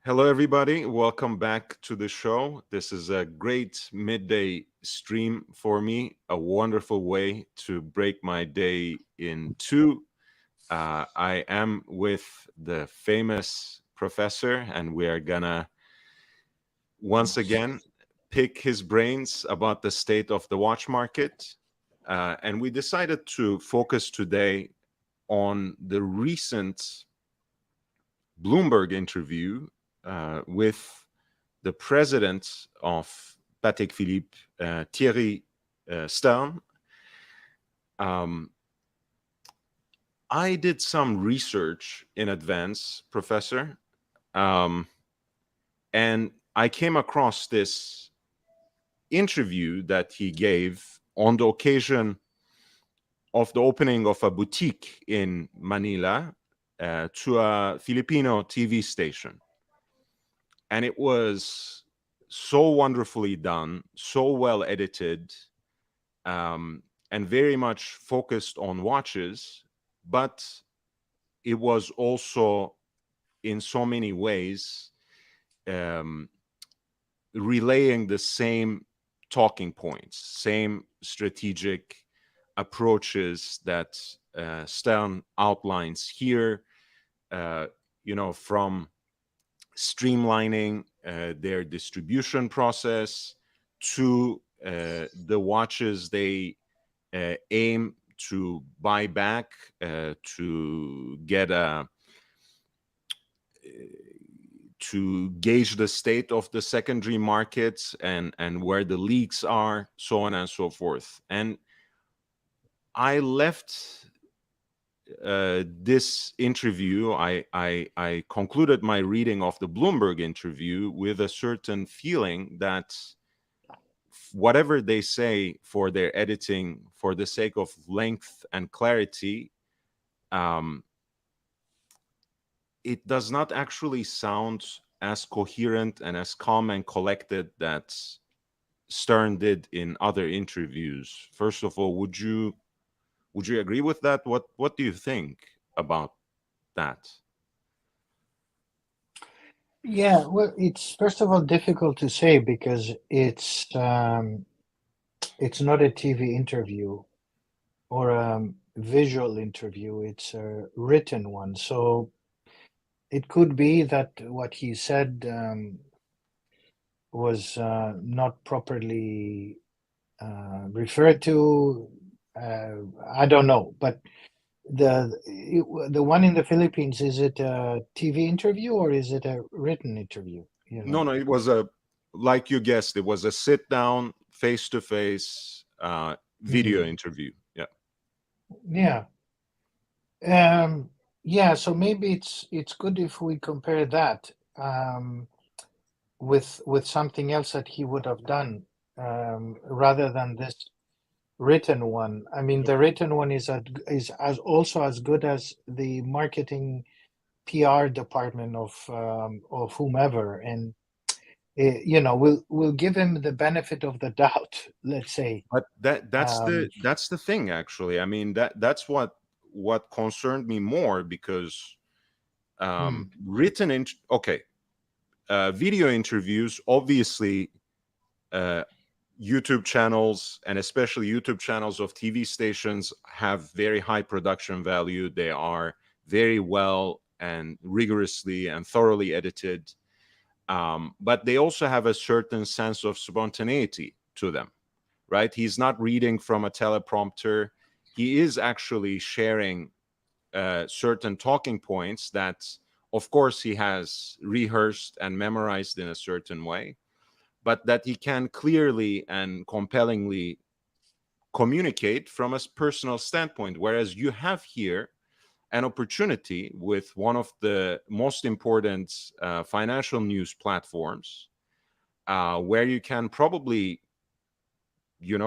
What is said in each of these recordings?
Hello, everybody. Welcome back to the show. This is a great midday stream for me, a wonderful way to break my day in two. I am with the famous Professor, and we are gonna once again pick his brains about the state of the watch market. And we decided to focus today on the recent Bloomberg interview with the president of Patek Philippe, Thierry Stern. Um, I did some research in advance, Professor, um, and I came across this interview that he gave on the occasion of the opening of a boutique in Manila to a Filipino TV station. And it was so wonderfully done, so well edited, and very much focused on watches, but it was also in so many ways um, relaying the same talking points, same strategic approaches that Stern outlines here, from streamlining their distribution process to the watches they aim to buy back to get to gauge the state of the secondary markets and where the leaks are, so on and so forth. And I left this interview, I concluded my reading of the Bloomberg interview with a certain feeling that whatever they say for their editing, for the sake of length and clarity, it does not actually sound as coherent and as calm and collected that Stern did in other interviews. First of all, would you agree with that? What do you think about that? Yeah, well, it's first of all difficult to say because it's not a TV interview or a visual interview. It's a written one. So it could be that what he said was not properly referred to. I don't know, but the one in the Philippines, is it a TV interview or is it a written interview? You No, know? no, it was a, like you guessed, it was a sit down, face to face video Mhm. interview. Yeah. Yeah. Um, yeah, so maybe it's good if we compare that with something else that he would have done rather than this written one. I mean, the written one is as also as good as the marketing PR department of whomever, and we'll give him the benefit of the doubt. Let's say. But that's Um, the thing, actually. I mean, that's what concerned me more, because hmm, written in okay, video interviews, obviously, uh, YouTube channels, and especially YouTube channels of TV stations, have very high production value. They are very well and rigorously and thoroughly edited, but they also have a certain sense of spontaneity to them, right? He's not reading from a teleprompter. He is actually sharing certain talking points that, of course, he has rehearsed and memorized in a certain way, but that he can clearly and compellingly communicate from a personal standpoint. Whereas you have here an opportunity with one of the most important financial news platforms, where you can probably,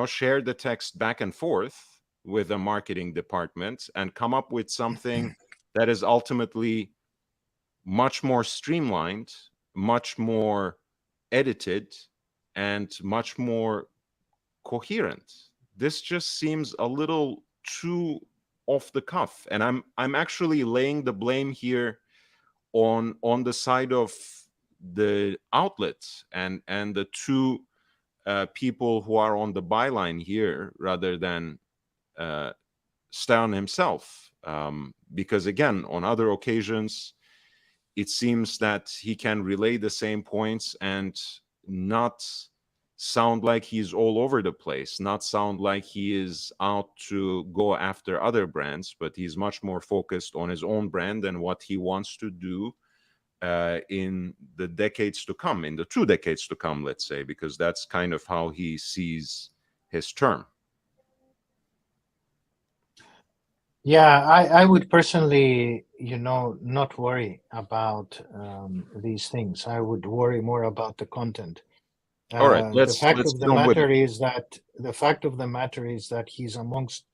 share the text back and forth with a marketing department and come up with something that is ultimately much more streamlined, much more edited, and much more coherent. This just seems a little too off the cuff, and I'm actually laying the blame here on the side of the outlets and the two people who are on the byline here rather than Stern himself, because again, on other occasions, it seems that he can relay the same points and not sound like he's all over the place, not sound like he is out to go after other brands, but he's much more focused on his own brand and what he wants to do in the decades to come, in the 2 decades to come, let's say, because that's kind of how he sees his term. Yeah, I would personally, not worry about these things. I would worry more about the content. All right, The fact let's of get the on with it. matter is that he's amongst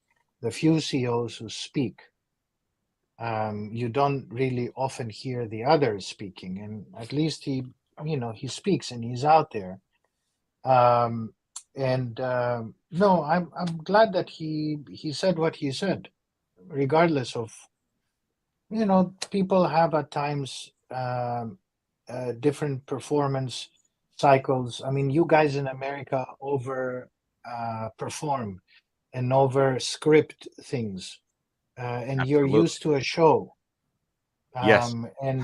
the few CEOs who speak. You don't really often hear the others speaking, and at least he speaks and he's out there. Um, and no, I'm glad that he said what he said, regardless of, people have at times different performance cycles. I mean, you guys in America over perform and over script things, and you're Absolutely. used to a show. Yes, And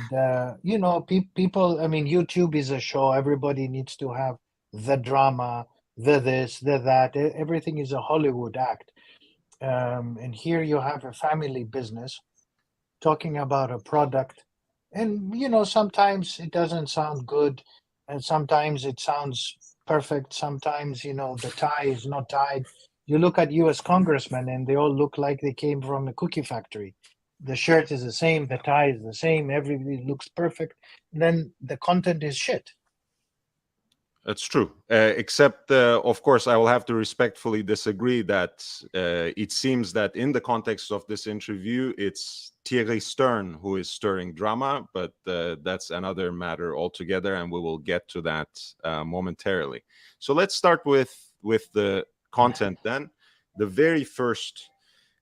people. I mean, YouTube is a show. Everybody needs to have the drama, the this, the that. Everything is a Hollywood act. And here you have a family business talking about a product, and sometimes it doesn't sound good, and sometimes it sounds perfect. Sometimes the tie is not tied. You look at US congressmen and they all look like they came from a cookie factory. The shirt is the same, the tie is the same, everything looks perfect, then the content is shit. that's true. Except, of course, I will have to respectfully disagree that it seems that in the context of this interview, it's Thierry Stern who is stirring drama, but that's another matter altogether, and we will get to that momentarily. So let's start with the content then. The very first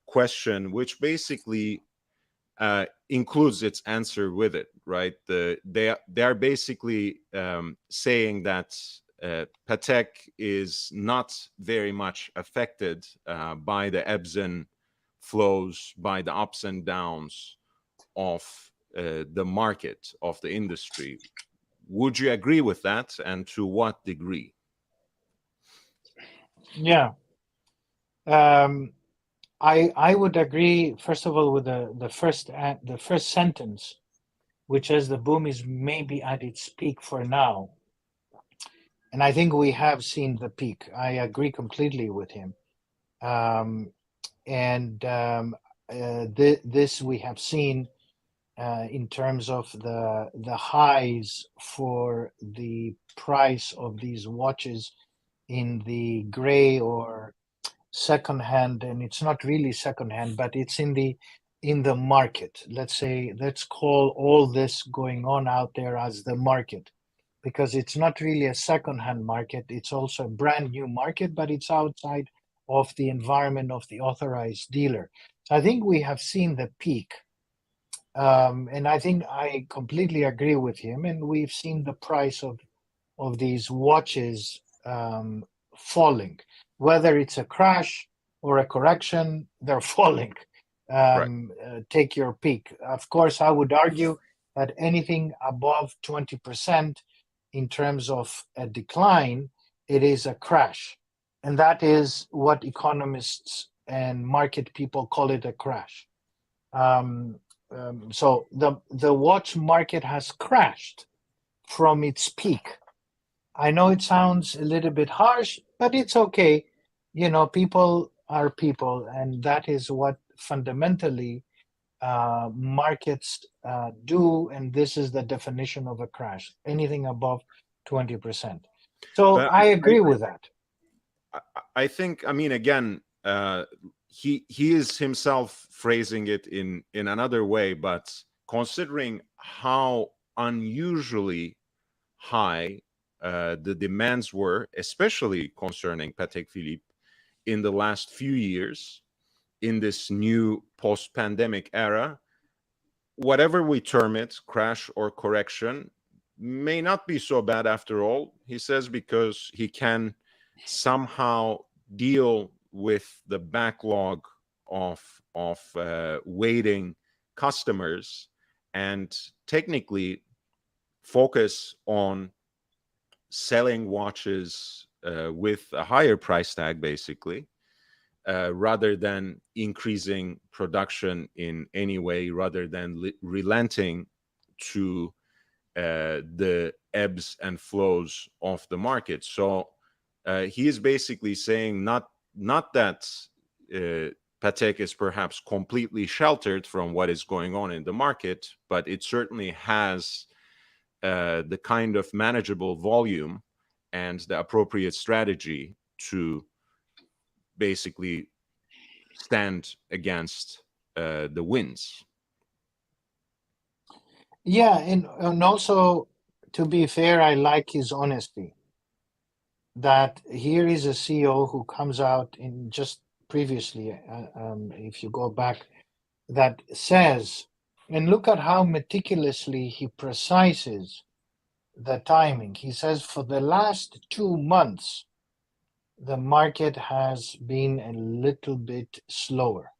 question, which basically includes its answer with it, right? They are basically saying that Patek is not very much affected by the ebbs and flows, by the ups and downs of the market, of the industry. Would you agree with that, and to what degree? Yeah. Um, I would agree, first of all, with the first sentence, which is the boom is maybe at its peak for now. And I think we have seen the peak. I agree completely with him. Um, and this we have seen in terms of the highs for the price of these watches in the gray or second hand, and it's not really second hand, but it's in the market. Let's call all this going on out there as the market, because it's not really a second hand market. It's also a brand new market, but it's outside of the environment of the authorized dealer. So I think we have seen the peak. And I think I completely agree with him. And we've seen the price of these watches falling. Whether it's a crash or a correction, they're falling. Right. Take your pick. Of course, I would argue that anything above 20% in terms of a decline, it is a crash. And that is what economists and market people call it, a crash. Um, so the watch market has crashed from its peak. I know it sounds a little bit harsh, but it's okay. People are people, and that is what fundamentally markets do. And this is the definition of a crash: anything above 20%. So But I agree with that. I think, I mean, again, he is himself phrasing it in another way, but considering how unusually high the demands were, especially concerning Patek Philippe in the last few years, in this new post-pandemic era, whatever we term it, crash or correction, may not be so bad after all, he says, because he can somehow deal with the backlog of waiting customers and technically focus on selling watches with a higher price tag, basically, rather than increasing production in any way, rather than relenting to the ebbs and flows of the market. So he is basically saying not that Patek is perhaps completely sheltered from what is going on in the market, but it certainly has the kind of manageable volume and the appropriate strategy to basically stand against the winds. Yeah, and also, to be fair, I like his honesty. That here is a CEO who comes out in just previously, if you go back, that says, and look at how meticulously he precises the timing. He says for the last 2 months, the market has been a little bit slower.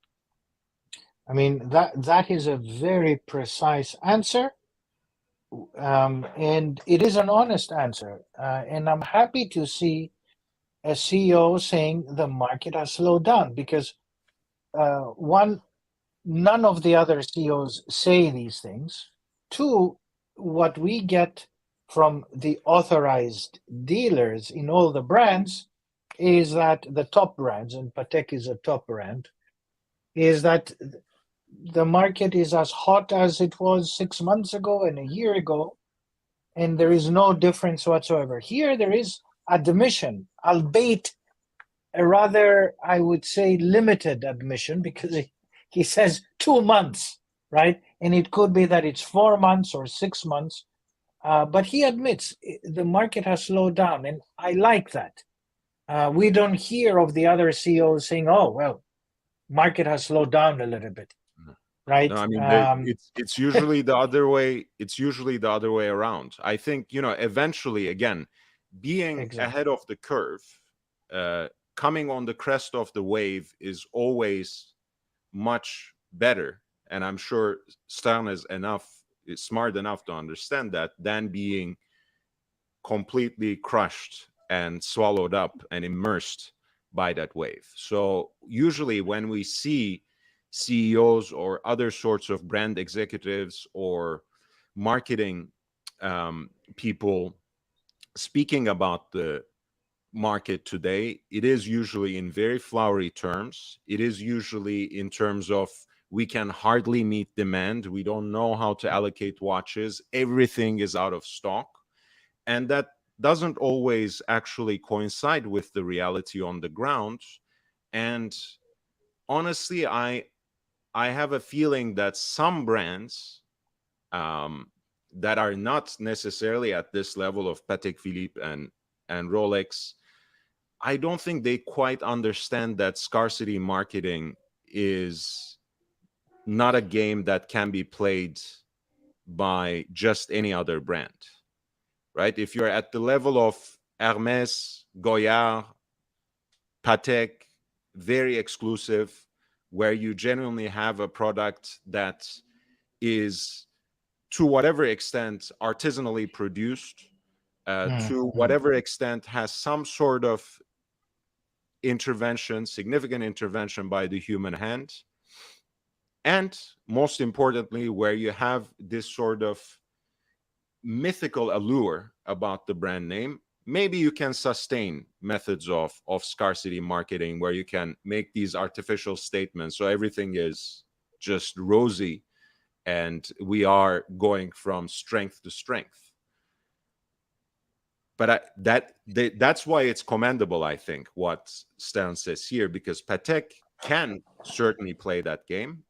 I mean, that is a very precise answer, and it is an honest answer. And I'm happy to see a CEO saying the market has slowed down because one, none of the other CEOs say these things. Two, what we get from the authorized dealers in all the brands is that the top brands, and Patek is a top brand, is that the market is as hot as it was 6 months ago and a year ago, and there is no difference whatsoever. Here, there is admission, albeit a rather, I would say, limited admission, because he says 2 months, right? And it could be that it's 4 months or 6 months. But he admits the market has slowed down, and I like that. We don't hear of the other CEOs saying, "Oh, well, market has slowed down a little bit," right? No, I mean, it's usually the other way. It's usually the other way around. I think, eventually, again, being Exactly. ahead of the curve, coming on the crest of the wave is always much better. And I'm sure Stern is smart enough to understand that, than being completely crushed and swallowed up and immersed by that wave. So usually when we see CEOs or other sorts of brand executives or marketing people speaking about the market today, it is usually in very flowery terms. It is usually in terms of, we can hardly meet demand. We don't know how to allocate watches. Everything is out of stock. And that doesn't always actually coincide with the reality on the ground. And honestly, I have a feeling that some brands that are not necessarily at this level of Patek Philippe and Rolex, I don't think they quite understand that scarcity marketing is not a game that can be played by just any other brand, right? If you're at the level of Hermès, Goyard, Patek, very exclusive, where you genuinely have a product that is, to whatever extent, artisanally produced, to whatever extent has some sort of intervention, significant intervention by the human hand, and most importantly, where you have this sort of mythical allure about the brand name, maybe you can sustain methods of scarcity marketing where you can make these artificial statements so everything is just rosy and we are going from strength to strength. But that's why it's commendable, I think, what Stan says here, because Patek can certainly play that game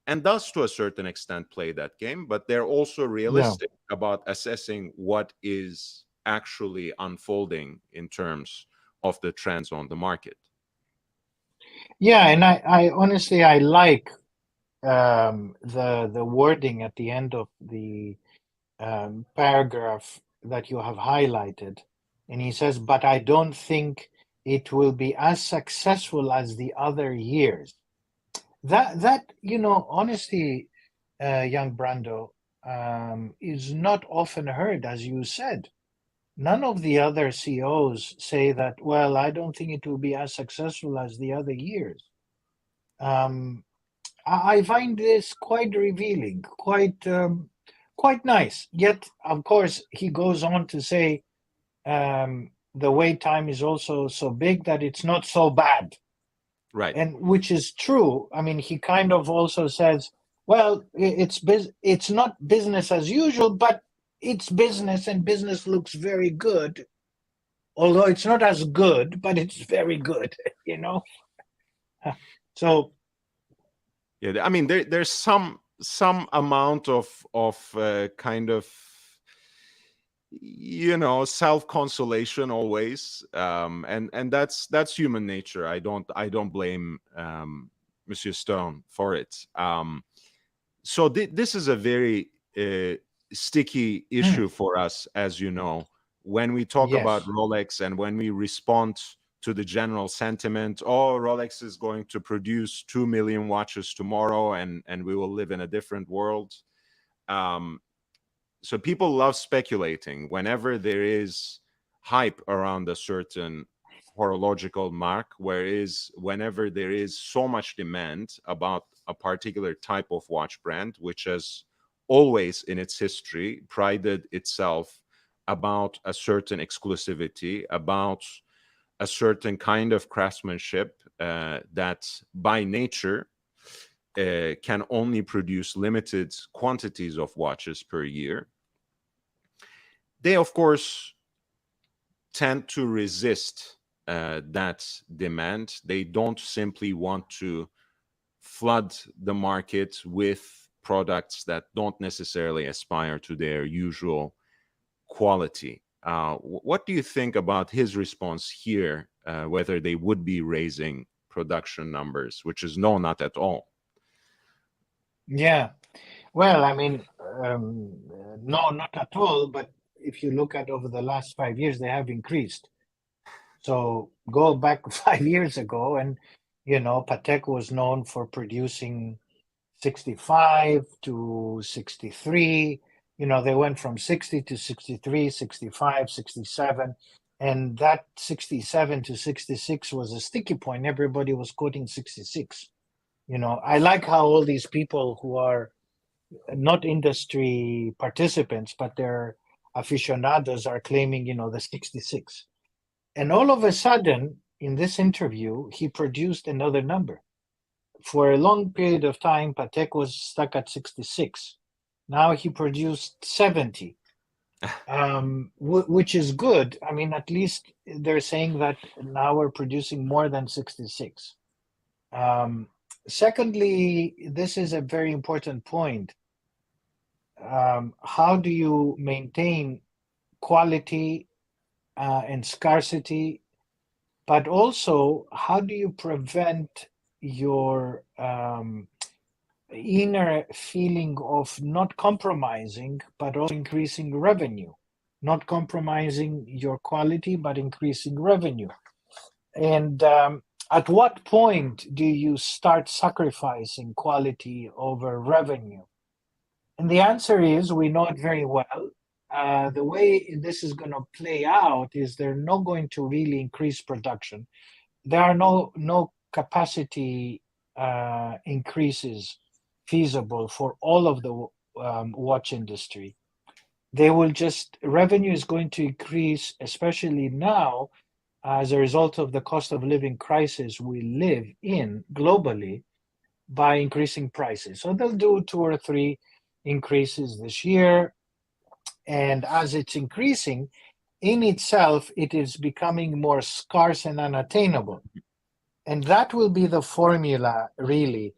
and does, to a certain extent, play that game, but they're also realistic about assessing what is actually unfolding in terms of the trends on the market. Yeah, and I honestly, I like the wording at the end of the paragraph that you have highlighted, and he says, "But I don't think it will be as successful as the other years." That honesty, young Brando, is not often heard, as you said. None of the other CEOs say that, well, I don't think it will be as successful as the other years. I find this quite revealing, quite nice. Yet, of course, he goes on to say the wait time is also so big that it's not so bad. Right. And which is true. I mean, he kind of also says, well, it's not business as usual, but it's business, and business looks very good. Although it's not as good, but it's very good, you know. So Yeah, I mean, there's some amount of kind of, self-consolation always, and that's human nature. I don't blame Monsieur Stone for it. So this is a very sticky issue for us, as you know, when we talk about yes, Rolex and when we respond to the general sentiment, oh, Rolex is going to produce 2 million watches tomorrow, and we will live in a different world. So people love speculating whenever there is hype around a certain horological mark, whereas whenever there is so much demand about a particular type of watch brand, which has always in its history prided itself about a certain exclusivity, about a certain kind of craftsmanship that by nature can only produce limited quantities of watches per year. They, of course, tend to resist that demand. They don't simply want to flood the market with products that don't necessarily aspire to their usual quality. What do you think about his response here, whether they would be raising production numbers, which is no, not at all? yeah. Well, I mean, no, not at all. But if you look at over the last 5 years, they have increased. So go back 5 years ago, and Patek was known for producing 65 to 63. They went from 60 to 63, 65, 67. And that 67 to 66 was a sticky point. Everybody was quoting 66. I like how all these people who are not industry participants, but they're aficionados, are claiming, the 66. And all of a sudden, in this interview, he produced another number. For a long period of time, Patek was stuck at 66. Now he produced 70, which is good. I mean, at least they're saying that now we're producing more than 66. Secondly, this is a very important point. How do you maintain quality and scarcity, but also how do you prevent your inner feeling of not compromising, but also increasing revenue, not compromising your quality, but increasing revenue? And at what point do you start sacrificing quality over revenue? And the answer is, we know it very well. The way this is going to play out is they're not going to really increase production. There are no capacity increases feasible for all of the watch industry. Revenue is going to increase, especially now as a result of the cost of living crisis we live in globally, by increasing prices. So they'll do 2 or 3 increases this year. And as it's increasing, in itself, it is becoming more scarce and unattainable. And that will be the formula, really.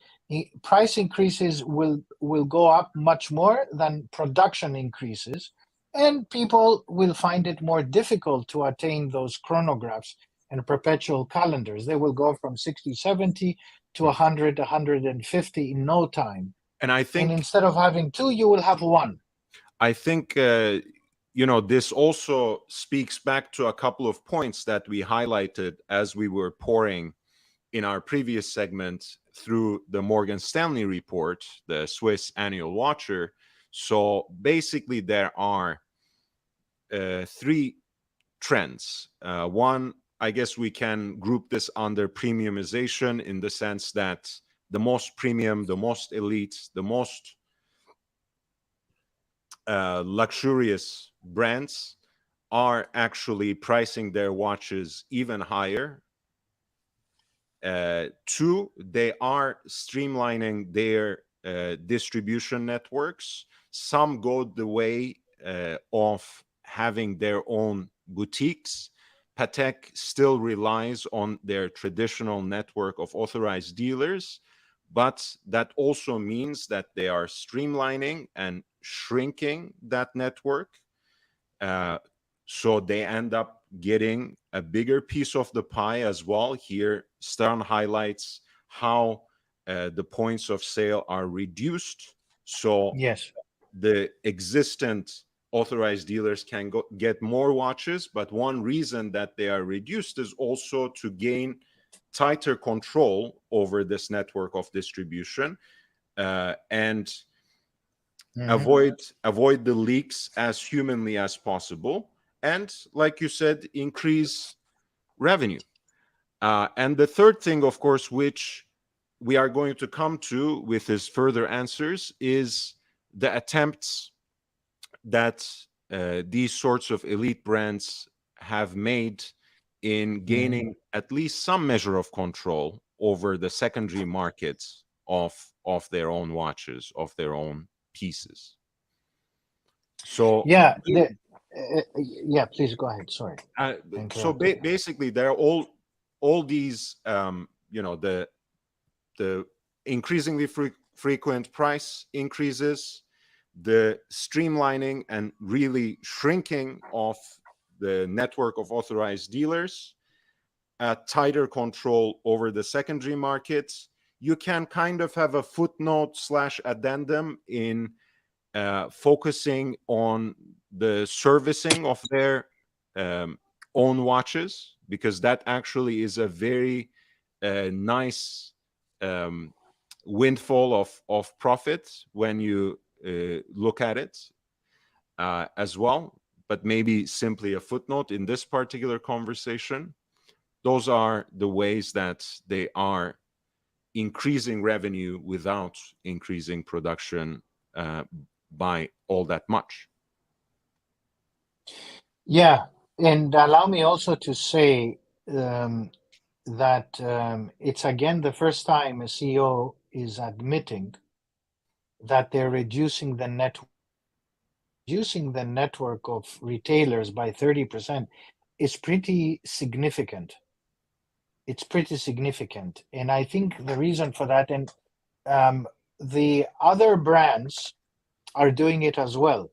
Price increases will go up much more than production increases, and people will find it more difficult to attain those chronographs and perpetual calendars. They will go from 60, 70 to 100, 150 in no time. And I And think instead of having two, you will have one. I think this also speaks back to a couple of points that we highlighted as we were pouring in our previous segment through the Morgan Stanley report, the Swiss Annual Watcher. So basically, there are three trends. One, I guess we can group this under premiumization, in the sense that the most premium, the most elite, the most luxurious brands are actually pricing their watches even higher. Two, they are streamlining their distribution networks. Some go the way of having their own boutiques. Patek still relies on their traditional network of authorized dealers, but that also means that they are streamlining and shrinking that network. So they end up getting a bigger piece of the pie as well. Here, Stern highlights how the points of sale are reduced. So Yes. the existent authorized dealers can get more watches, but one reason that they are reduced is also to gain tighter control over this network of distribution, and avoid the leaks as humanly as possible, and like you said, increase revenue. And the third thing, of course, which we are going to come to with his further answers, is the attempts that these sorts of elite brands have made in gaining at least some measure of control over the secondary markets of their own watches, of their own pieces. So Yeah. Yeah. Please go ahead. Sorry. basically, there are all these the increasingly frequent price increases, the streamlining and really shrinking of the network of authorized dealers, a tighter control over the secondary markets. You can kind of have a footnote / addendum in focusing on the servicing of their own watches, because that actually is a very nice windfall of profit when you look at it as well. But maybe simply a footnote in this particular conversation. Those are the ways that they are increasing revenue without increasing production by all that much. Yeah. And allow me also to say that it's again the first time a CEO is admitting that they're reducing the network of retailers by 30% is pretty significant. It's pretty significant. And I think the reason for that, and the other brands are doing it as well.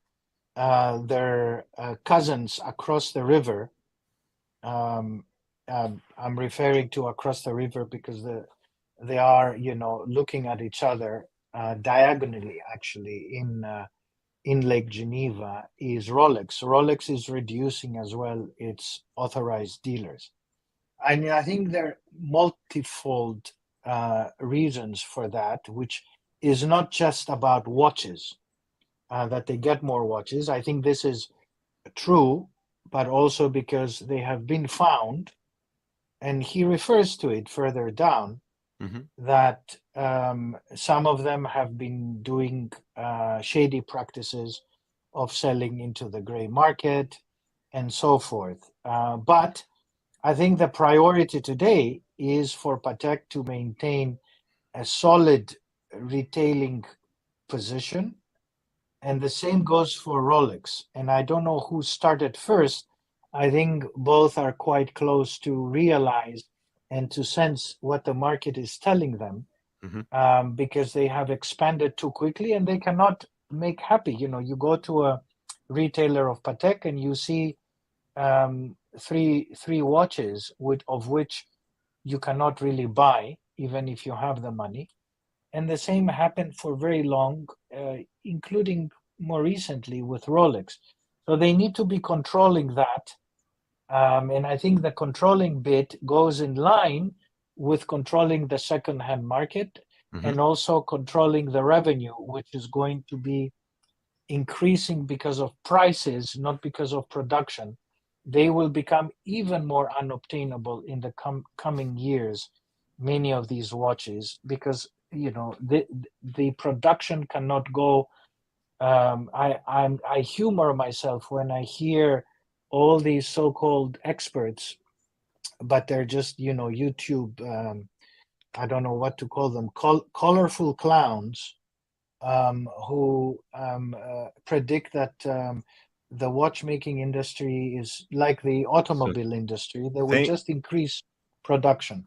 Their cousins across the river, I'm referring to across the river because they are, looking at each other diagonally, actually, in Lake Geneva, is Rolex. Rolex is reducing as well its authorized dealers. And I think there are multifold reasons for that, which is not just about watches, that they get more watches. I think this is true, but also because they have been found, and he refers to it further down, that some of them have been doing shady practices of selling into the gray market and so forth. But I think the priority today is for Patek to maintain a solid retailing position. And the same goes for Rolex. And I don't know who started first. I think both are quite close to realize and to sense what the market is telling them, because they have expanded too quickly and they cannot make happy. You go to a retailer of Patek and you see three watches of which you cannot really buy, even if you have the money. And the same happened for very long, including more recently with Rolex. So they need to be controlling that. And I think the controlling bit goes in line with controlling the second-hand market Mhm. and also controlling the revenue, which is going to be increasing because of prices, not because of production. They will become even more unobtainable in the coming years, many of these watches, because the production cannot go. I humor myself when I hear all these so-called experts, but they're just YouTube. I don't know what to call them. Colorful clowns who predict that the watchmaking industry is like the So automobile industry. They will think, just increase production.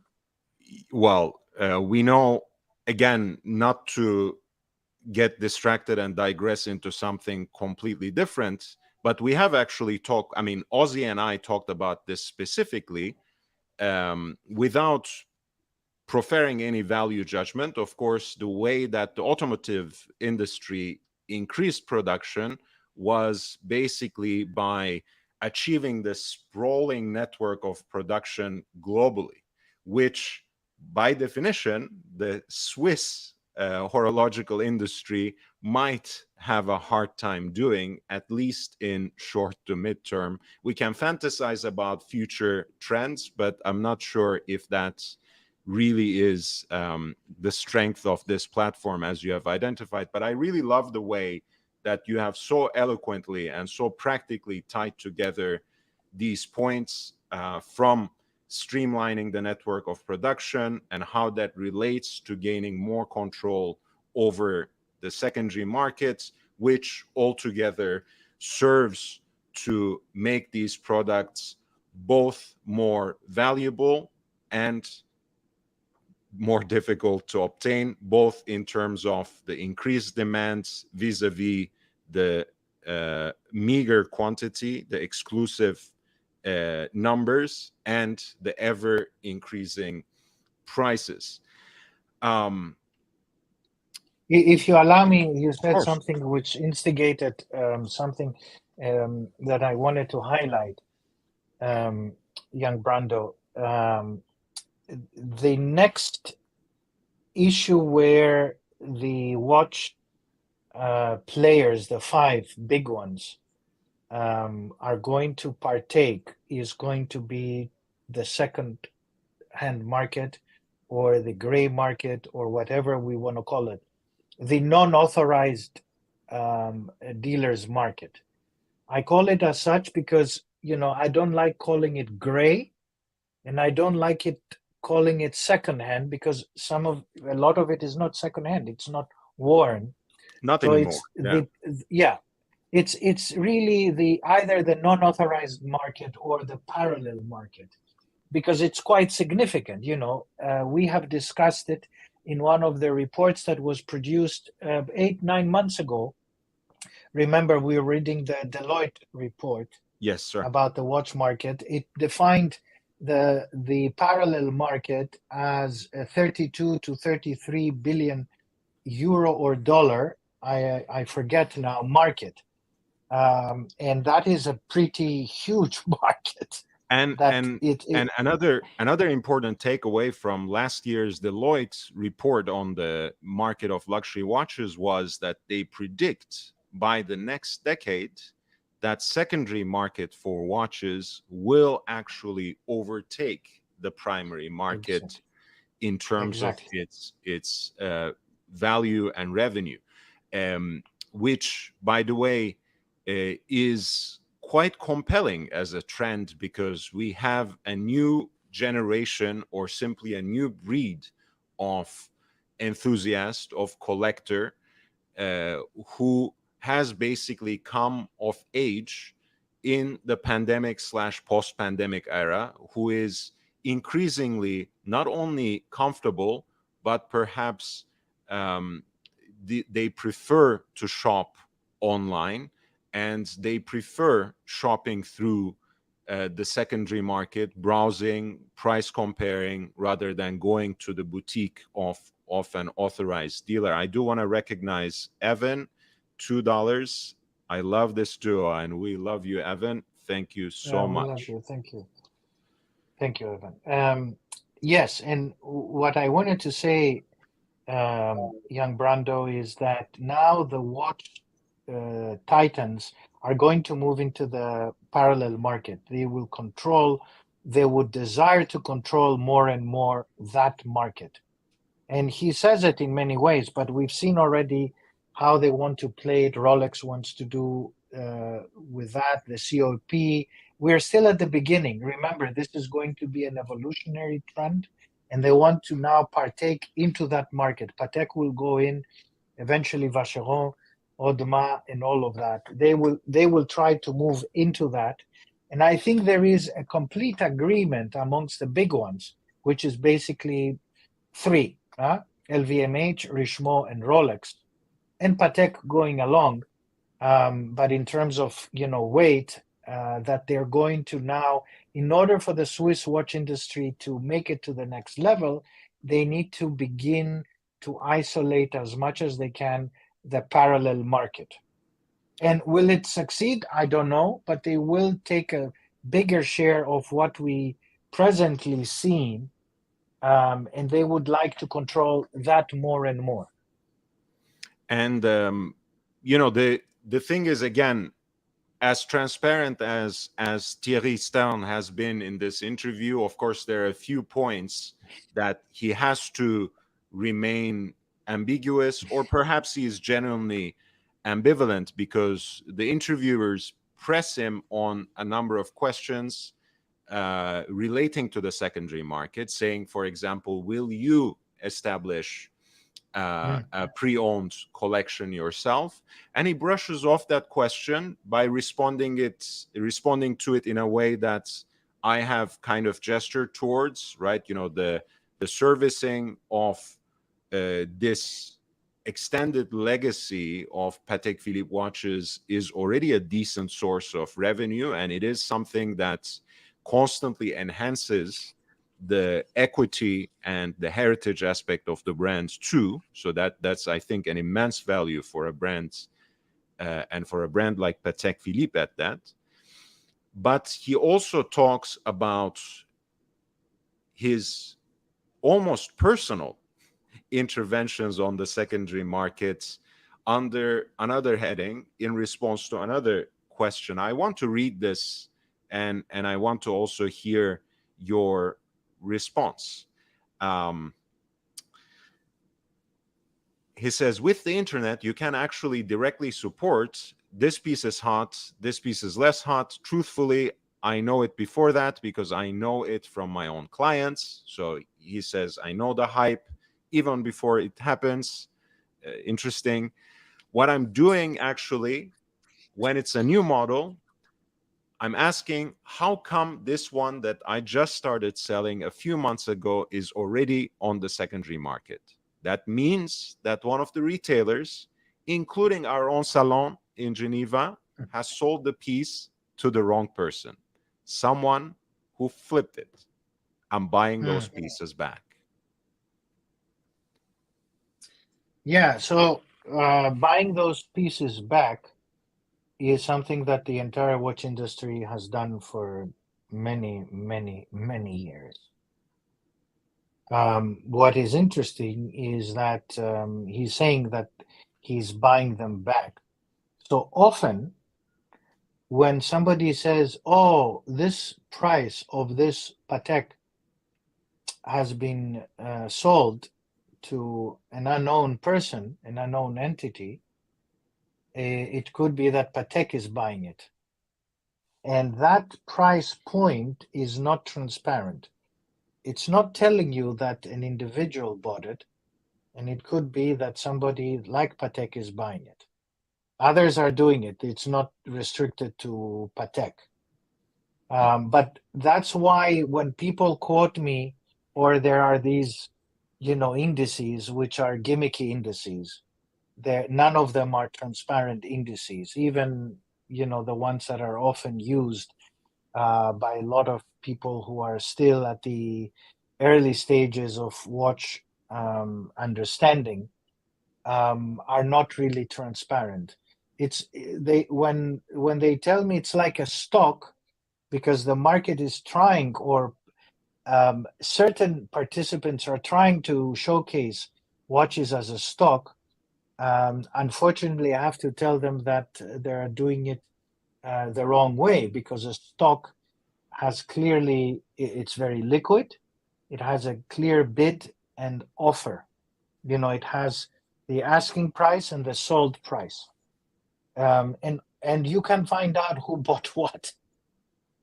well, we know, again, not to get distracted and digress into something completely different, but we have actually talked, I mean, Ozzy and I talked about this specifically, without proferring any value judgment. Of course, the way that the automotive industry increased production was basically by achieving this sprawling network of production globally, which by definition, the Swiss horological industry might have a hard time doing, at least in short to midterm. We can fantasize about future trends, but I'm not sure if that's really is the strength of this platform, as you have identified. But I really love the way that you have so eloquently and so practically tied together these points, from streamlining the network of production and how that relates to gaining more control over the secondary markets, which altogether serves to make these products both more valuable and more difficult to obtain, both in terms of the increased demands vis-a-vis the meager quantity, the exclusive numbers, and the ever increasing prices. If you allow me, you Of said course. something which instigated something that I wanted to highlight, young Brando. The next issue where the watch players, the five big ones, are going to partake is going to be the second hand market or the gray market or whatever we want to call it, the non-authorized dealers market. I call it as such because I don't like calling it gray, and I don't like it calling it second hand because a lot of it is not second hand. It's not worn. Not So anymore. it's Yeah. the yeah, it's really the either the non-authorized market or the parallel market because it's quite significant. We have discussed it in one of the reports that was produced 8-9 months ago. Remember, we were reading the Deloitte report Yes, sir. about the watch market. It defined the parallel market as a 32 to 33 billion euro or dollar. I forget now market, and that is a pretty huge market. And That and it and another important takeaway from last year's Deloitte report on the market of luxury watches was that they predict by the next decade that secondary market for watches will actually overtake the primary market in terms of exactly. its value and revenue, which, by the way, is quite compelling as a trend because we have a new generation or simply a new breed of enthusiast, of collector, who has basically come of age in the pandemic slash post-pandemic era, who is increasingly not only comfortable, but perhaps um, they prefer to shop online, and they prefer shopping through the secondary market, browsing, price comparing, rather than going to the boutique of an authorized dealer. I do want to recognize Evan, $2. I love this duo, and we love you, Evan. Thank you so We love much. you. Thank you, Evan. Yes, and what I wanted to say, young Brando, is that now the watch titans are going to move into the parallel market. They would desire to control more and more that market. And he says it in many ways, but we've seen already how they want to play it. Rolex wants to do with that, the COP. We're still at the beginning. Remember, this is going to be an evolutionary trend, and they want to now partake into that market. Patek will go in, eventually Vacheron, Audemars, and all of that. They will try to move into that. And I think there is a complete agreement amongst the big ones, which is basically three, LVMH, Richemont, and Rolex, and Patek going along. But in terms of weight, that they're going to now, in order for the Swiss watch industry to make it to the next level, they need to begin to isolate as much as they can the parallel market. And will it succeed? I don't know, but they will take a bigger share of what we presently see, and they would like to control that more and more. And the thing is, again, as transparent as Thierry Stern has been in this interview, of course, there are a few points that he has to remain ambiguous, or perhaps he is genuinely ambivalent, because the interviewers press him on a number of questions relating to the secondary market, saying, for example, will you establish a pre-owned collection yourself? And he brushes off that question by responding to it in a way that I have kind of gestured towards, right? The servicing of this extended legacy of Patek Philippe watches is already a decent source of revenue, and it is something that constantly enhances the equity and the heritage aspect of the brand too. So that's, I think, an immense value for a brand, and for a brand like Patek Philippe at that. But he also talks about his almost personal interventions on the secondary markets under another heading in response to another question. I want to read this, and I want to also hear your response. He says, with the internet, you can actually directly support this piece is hot, this piece is less hot. Truthfully, I know it before that because I know it from my own clients. So he says, I know the hype even before it happens. Interesting. What I'm doing actually, when it's a new model, I'm asking, how come this one that I just started selling a few months ago is already on the secondary market? That means that one of the retailers, including our own salon in Geneva, has sold the piece to the wrong person, someone who flipped it. I'm buying those pieces back. Yeah, so buying those pieces back is something that the entire watch industry has done for many, many, many years. What is interesting is that he's saying that he's buying them back. So often, when somebody says, "Oh, this price of this Patek has been sold to an unknown person, an unknown entity," it could be that Patek is buying it. And that price point is not transparent. It's not telling you that an individual bought it, and it could be that somebody like Patek is buying it. Others are doing it. It's not restricted to Patek. But that's why when people quote me, or there are these, indices which are gimmicky indices, none of them are transparent indices. Even the ones that are often used by a lot of people who are still at the early stages of watch understanding, are not really transparent. it's they when they tell me it's like a stock because the market is trying, or certain participants are trying to showcase watches as a stock. Unfortunately, I have to tell them that they're doing it the wrong way, because a stock has clearly, it's very liquid. It has a clear bid and offer. It has the asking price and the sold price, and you can find out who bought what,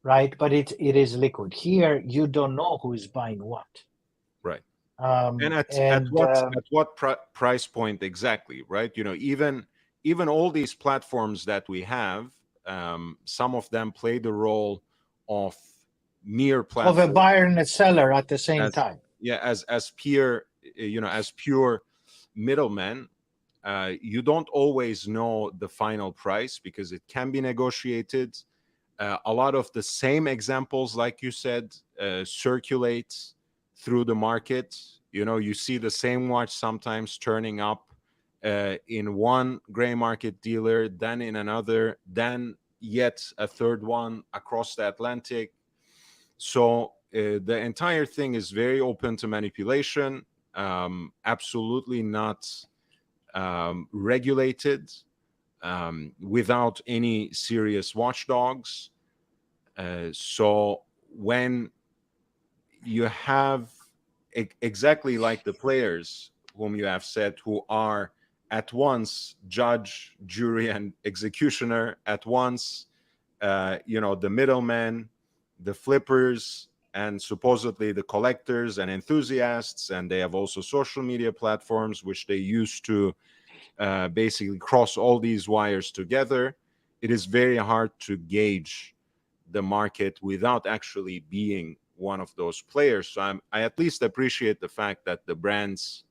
right? But it is liquid. Here, you don't know who is buying what. Right. And And at what price point exactly, right? Even all these platforms that we have, some of them play the role of mere of a platform, buyer and a seller at the same as time. yeah, as pure, as pure middlemen. You don't always know the final price because it can be negotiated. A lot of the same examples, like you said, circulate through the market. You see the same watch sometimes turning up in one gray market dealer, then in another, then yet a third one across the Atlantic. So the entire thing is very open to manipulation, absolutely not regulated, without any serious watchdogs. So when you have exactly like the players whom you have said, who are at once judge, jury, and executioner, at once, the middlemen, the flippers, and supposedly the collectors and enthusiasts, and they have also social media platforms which they use to basically cross all these wires together. It is very hard to gauge the market without actually being one of those players. So I at least appreciate the fact that the brands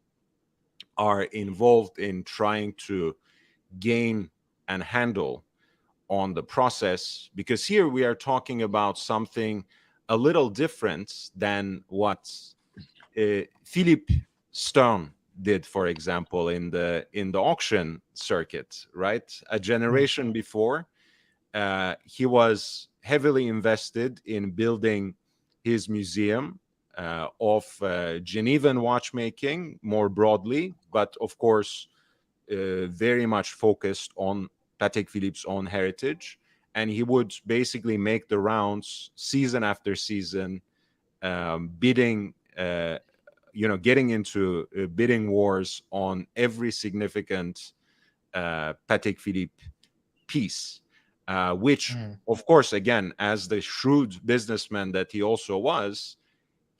are involved in trying to gain and handle on the process, because here we are talking about something a little different than what Philippe Stern did, for example, in the auction circuit, right? A generation before, he was heavily invested in building his museum of Genevan watchmaking more broadly, but of course, very much focused on Patek Philippe's own heritage. And he would basically make the rounds season after season, bidding, getting into bidding wars on every significant Patek Philippe piece, which, of course, again, as the shrewd businessman that he also was,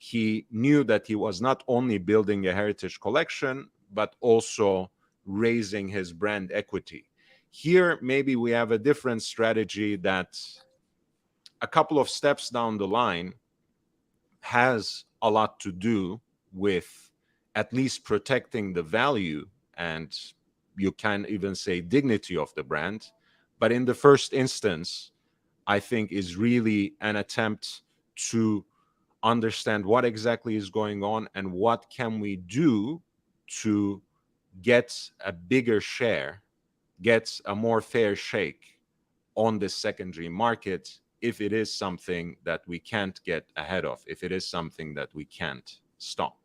he knew that he was not only building a heritage collection, but also raising his brand equity. Here, maybe we have a different strategy that a couple of steps down the line has a lot to do with at least protecting the value, and you can even say dignity of the brand. But in the first instance, I think is really an attempt to understand what exactly is going on and what can we do to get a bigger share, get a more fair shake on the secondary market, if it is something that we can't get ahead of, if it is something that we can't stop.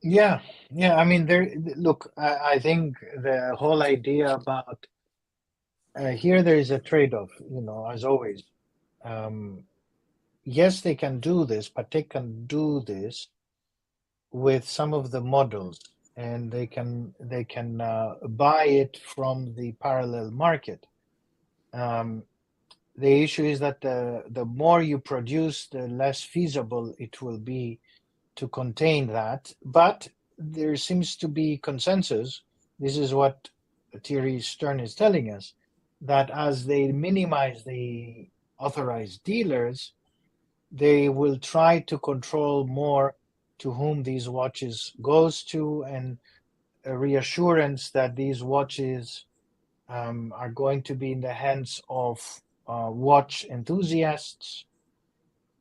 Yeah, yeah. I mean, look, I think the whole idea about here there is a trade-off, as always. Um, yes, they can do this, but they can do this with some of the models, and they can buy it from the parallel market. Um, the issue is that the more you produce, the less feasible it will be to contain that. But there seems to be consensus. This is what Thierry Stern is telling us, that as they minimize the authorized dealers, they will try to control more to whom these watches goes to, and a reassurance that these watches are going to be in the hands of watch enthusiasts,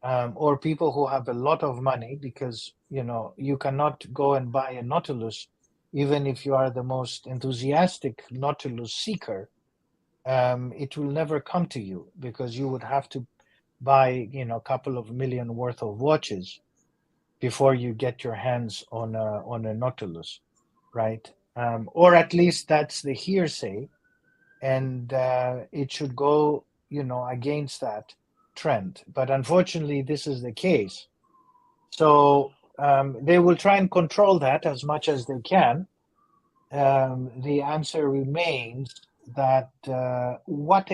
or people who have a lot of money, because you cannot go and buy a Nautilus even if you are the most enthusiastic Nautilus seeker, it will never come to you because you would have to buy, a couple of million worth of watches before you get your hands on a Nautilus, right? Or at least that's the hearsay, and it should go, against that trend. But unfortunately, this is the case. So they will try and control that as much as they can. The answer remains that what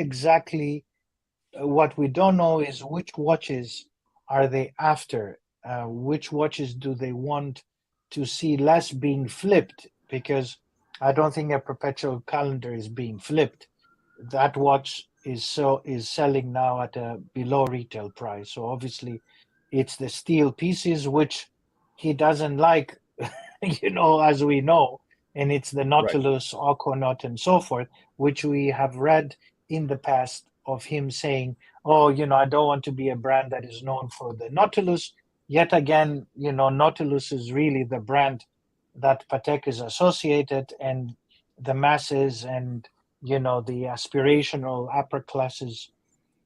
we don't know is which watches are they after? Which watches do they want to see less being flipped? Because I don't think a perpetual calendar is being flipped. That watch is selling now at a below retail price. So obviously, it's the steel pieces which he doesn't like, as we know, and it's the Right. Nautilus, Aquanaut, and so forth, which we have read in the past of him saying, "Oh, I don't want to be a brand that is known for the Nautilus." Yet again, Nautilus is really the brand that Patek is associated, and the masses and the aspirational upper classes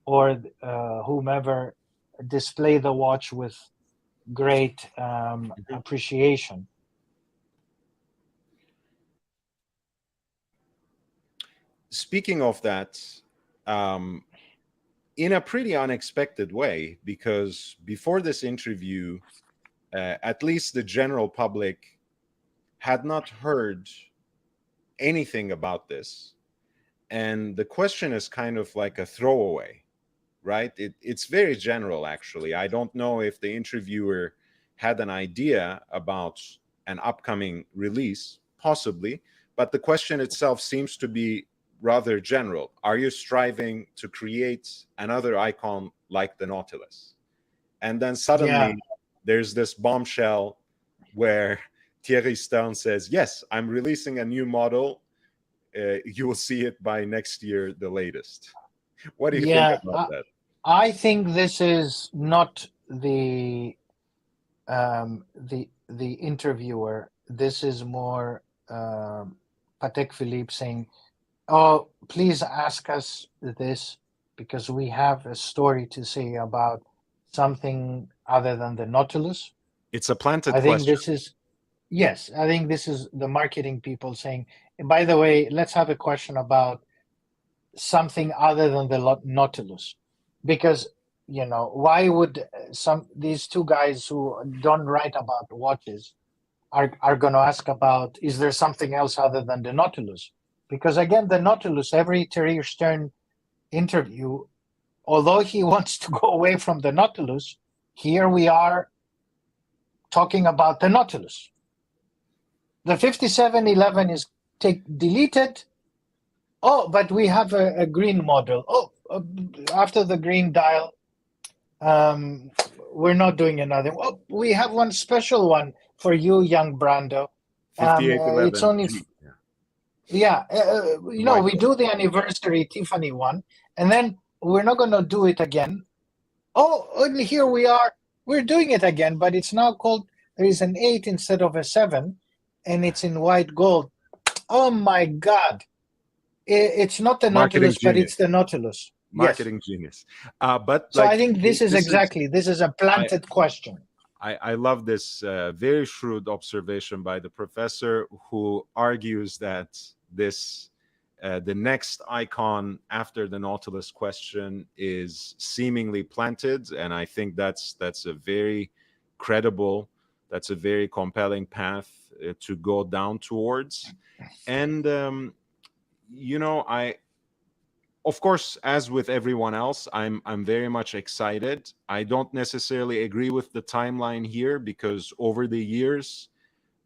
or whomever display the watch with great Mhm. appreciation. Speaking of that, um, in a pretty unexpected way, because before this interview, at least the general public had not heard anything about this. And the question is kind of like a throwaway, right? It's very general, actually. I don't know if the interviewer had an idea about an upcoming release, possibly, but the question itself seems to be rather general. Are you striving to create another icon like the Nautilus? And then Yeah, suddenly there's this bombshell where Thierry Stern says, yes, I'm releasing a new model. You will see it by next year, the latest. What do you think yeah. about that? I think this is not the interviewer. This is more Patek Philippe saying, "Oh, please ask us this because we have a story to say about something other than the Nautilus." It's a planted I think question. this is Yes, I think this is the marketing people saying, by the way, let's have a question about something other than the Nautilus, because why would some these two guys who don't write about watches are going to ask about, is there something else other than the Nautilus? Because again, the Nautilus, every Thierry Stern interview, although he wants to go away from the Nautilus, here we are talking about the Nautilus. The 5711 is deleted. Oh, but we have a green model. Oh, after the green dial, um, we're not doing another. Oh, we have one special one for you, young Brando. It's only, 5811G. Yeah. yeah, White we gold. do the anniversary Tiffany one, and then we're not going to do it again. Oh, and here we are. We're doing it again, but it's now called, there is an 8 instead of a 7, and it's in white gold. Oh my God. It's not the Marketing Nautilus, but genius. it's the Nautilus. Yes. Marketing genius. But So I like think this is a I planted question. I love this very shrewd observation by the professor, who argues that this the next icon after the Nautilus question is seemingly planted, and I think that's a very credible, that's a very compelling path to go down towards. And I, of course, as with everyone else, I'm very much excited. I don't necessarily agree with the timeline here, because over the years,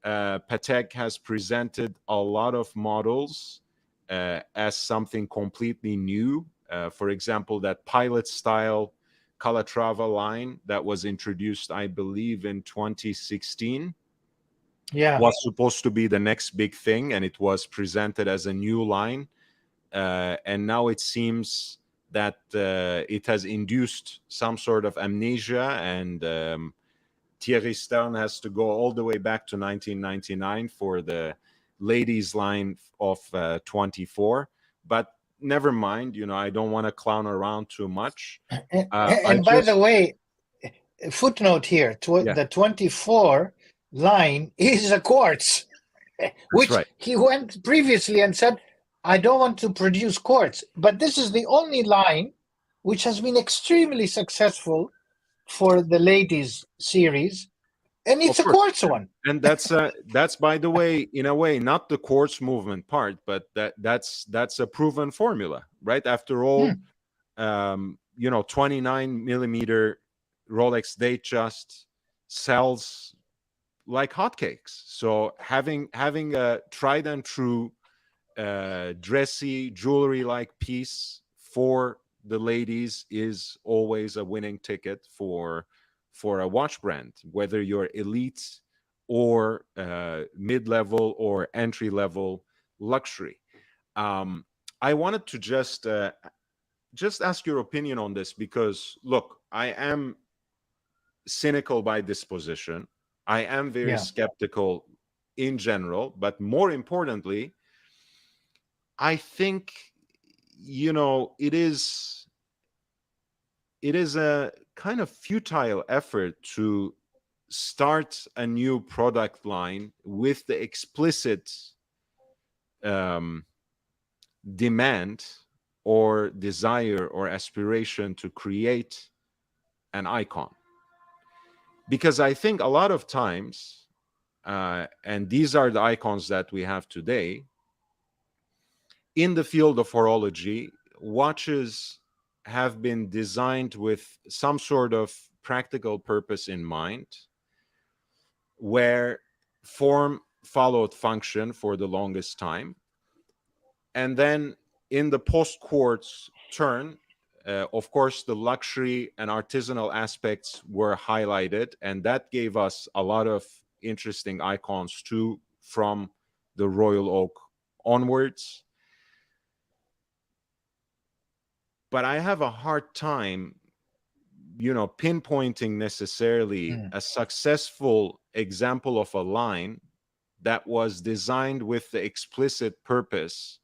Patek has presented a lot of models as something completely new. For example, that pilot style Calatrava line that was introduced, I believe, in 2016 Yeah. was supposed to be the next big thing, and it was presented as a new line. And now it seems that it has induced some sort of amnesia, and Thierry Stern has to go all the way back to 1999 for the ladies line of 24, but never mind. I don't want to clown around too much. And by the way, footnote here, Yeah. the 24 line is a quartz, which right. he went previously and said, I don't want to produce quartz. But this is the only line which has been extremely successful for the ladies series, and it's a quartz one. And that's by the way, in a way, not the quartz movement part, but that's a proven formula, right? After all, 29 millimeter Rolex Datejust sells like hotcakes. So having a tried and true dressy jewelry like piece for the ladies is always a winning ticket for a watch brand, whether you're elite or mid-level or entry-level luxury. I wanted to just ask your opinion on this, because look, I am cynical by disposition. I am very skeptical in general, but more importantly, I think it is a kind of futile effort to start a new product line with the explicit demand or desire or aspiration to create an icon. Because I think a lot of times, and these are the icons that we have today, in the field of horology, watches have been designed with some sort of practical purpose in mind, where form followed function for the longest time. And then in the post-quartz turn, of course, the luxury and artisanal aspects were highlighted, and that gave us a lot of interesting icons too, from the Royal Oak onwards. But I have a hard time, pinpointing necessarily a successful example of a line that was designed with the explicit purpose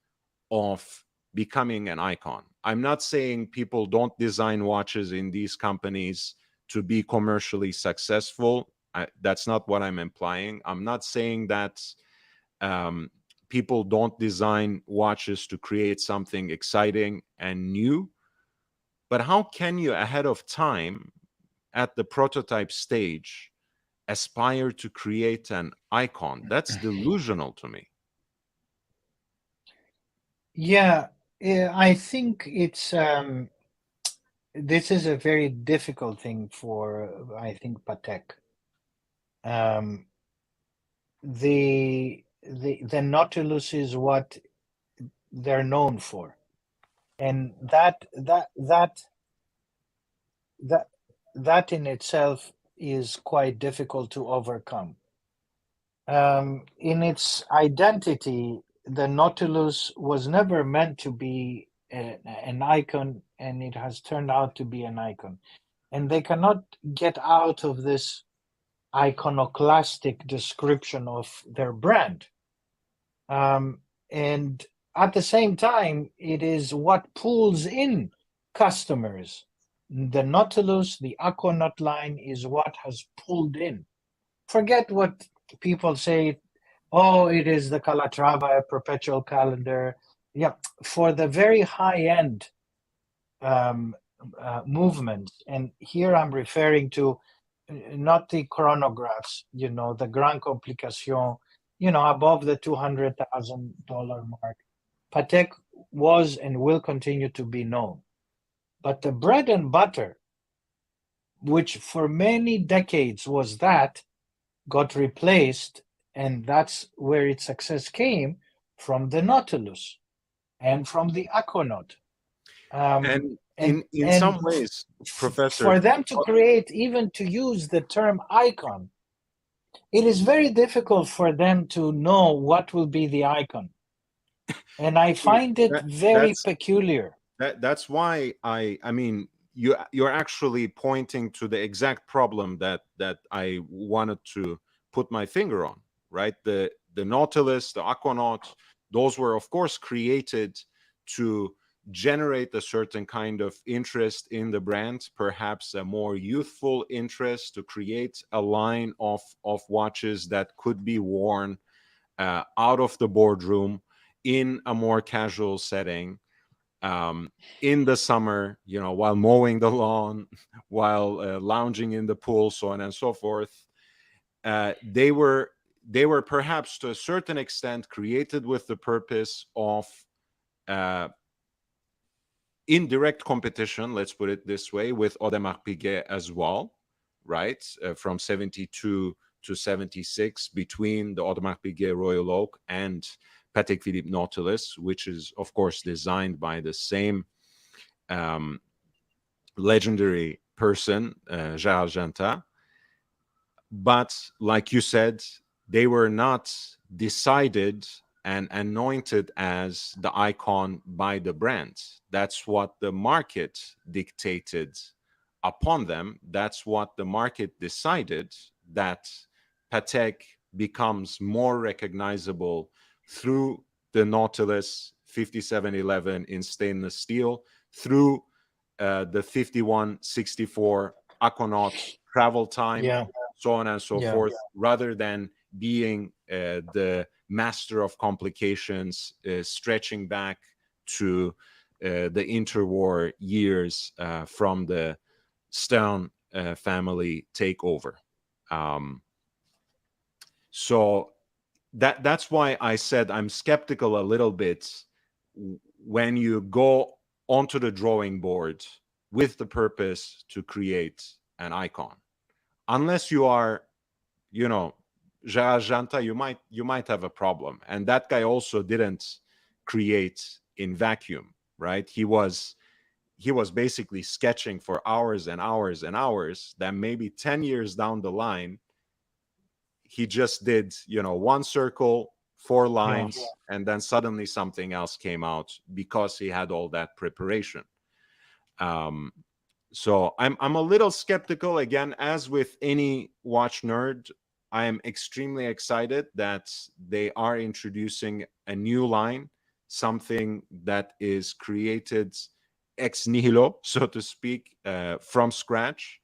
of becoming an icon. I'm not saying people don't design watches in these companies to be commercially successful. That's not what I'm implying. I'm not saying that people don't design watches to create something exciting and new. But how can you, ahead of time, at the prototype stage, aspire to create an icon? That's delusional to me. Yeah, I think it's this is a very difficult thing for, I think, Patek. The Nautilus is what they're known for, and that in itself is quite difficult to overcome. In its identity, the Nautilus was never meant to be an icon, and it has turned out to be an icon. And they cannot get out of this iconoclastic description of their brand. And at the same time, it is what pulls in customers. The Nautilus, the Aquanaut line, is what has pulled in. Forget what people say, oh, it is the Calatrava perpetual calendar. Yeah, for the very high end movement, and here I'm referring to not the chronographs, the Grand Complication, above the $200,000 mark. Patek was and will continue to be known. But the bread and butter, which for many decades was that, got replaced, and that's where its success came, from the Nautilus and from the Aquanaut. And in some ways, Professor, for them to create, even to use the term icon, it is very difficult for them to know what will be the icon. And I find it very peculiar. That's why I mean, you're actually pointing to the exact problem that I wanted to put my finger on, right? The the Nautilus, the Aquanaut, those were, of course, created to generate a certain kind of interest in the brand, perhaps a more youthful interest, to create a line of watches that could be worn out of the boardroom in a more casual setting, in the summer, while mowing the lawn, while lounging in the pool, so on and so forth. They were perhaps to a certain extent created with the purpose of indirect competition, let's put it this way, with Audemars Piguet as well, right? From 72 to 76, between the Audemars Piguet Royal Oak and Patek Philippe Nautilus, which is, of course, designed by the same legendary person, Gérard Genta. But like you said, they were not decided and anointed as the icon by the brand. That's what the market dictated upon them. That's what the market decided, that Patek becomes more recognizable through the Nautilus 5711 in stainless steel, through the 5164 Aquanaut travel time, so on and so forth, rather than being the master of complications, stretching back to the interwar years from the Stern family takeover. So that's why I said I'm skeptical a little bit when you go onto the drawing board with the purpose to create an icon. Unless you are, Gérard Genta, you might have a problem. And that guy also didn't create in vacuum, right? He was basically sketching for hours and hours and hours. Then maybe 10 years down the line, he just did, one circle, 4 lines, and then suddenly something else came out because he had all that preparation. So I'm a little skeptical. Again, as with any watch nerd, I am extremely excited that they are introducing a new line, something that is created ex nihilo, so to speak, from scratch.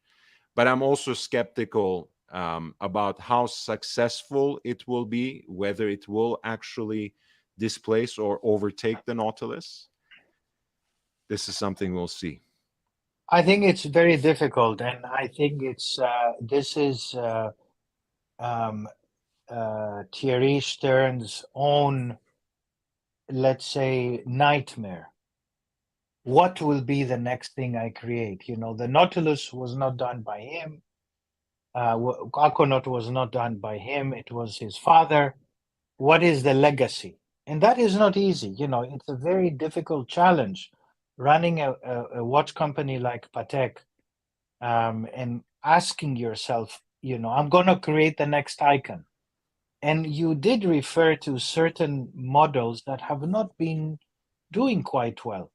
But I'm also skeptical about how successful it will be, whether it will actually displace or overtake the Nautilus. This is something we'll see. I think it's very difficult, and I think this is Thierry Stern's own, let's say, nightmare. What will be the next thing I create? The Nautilus was not done by him. Aquanaut was not done by him. It was his father. What is the legacy? And that is not easy. It's a very difficult challenge running a watch company like Patek, and asking yourself, I'm going to create the next icon. And you did refer to certain models that have not been doing quite well.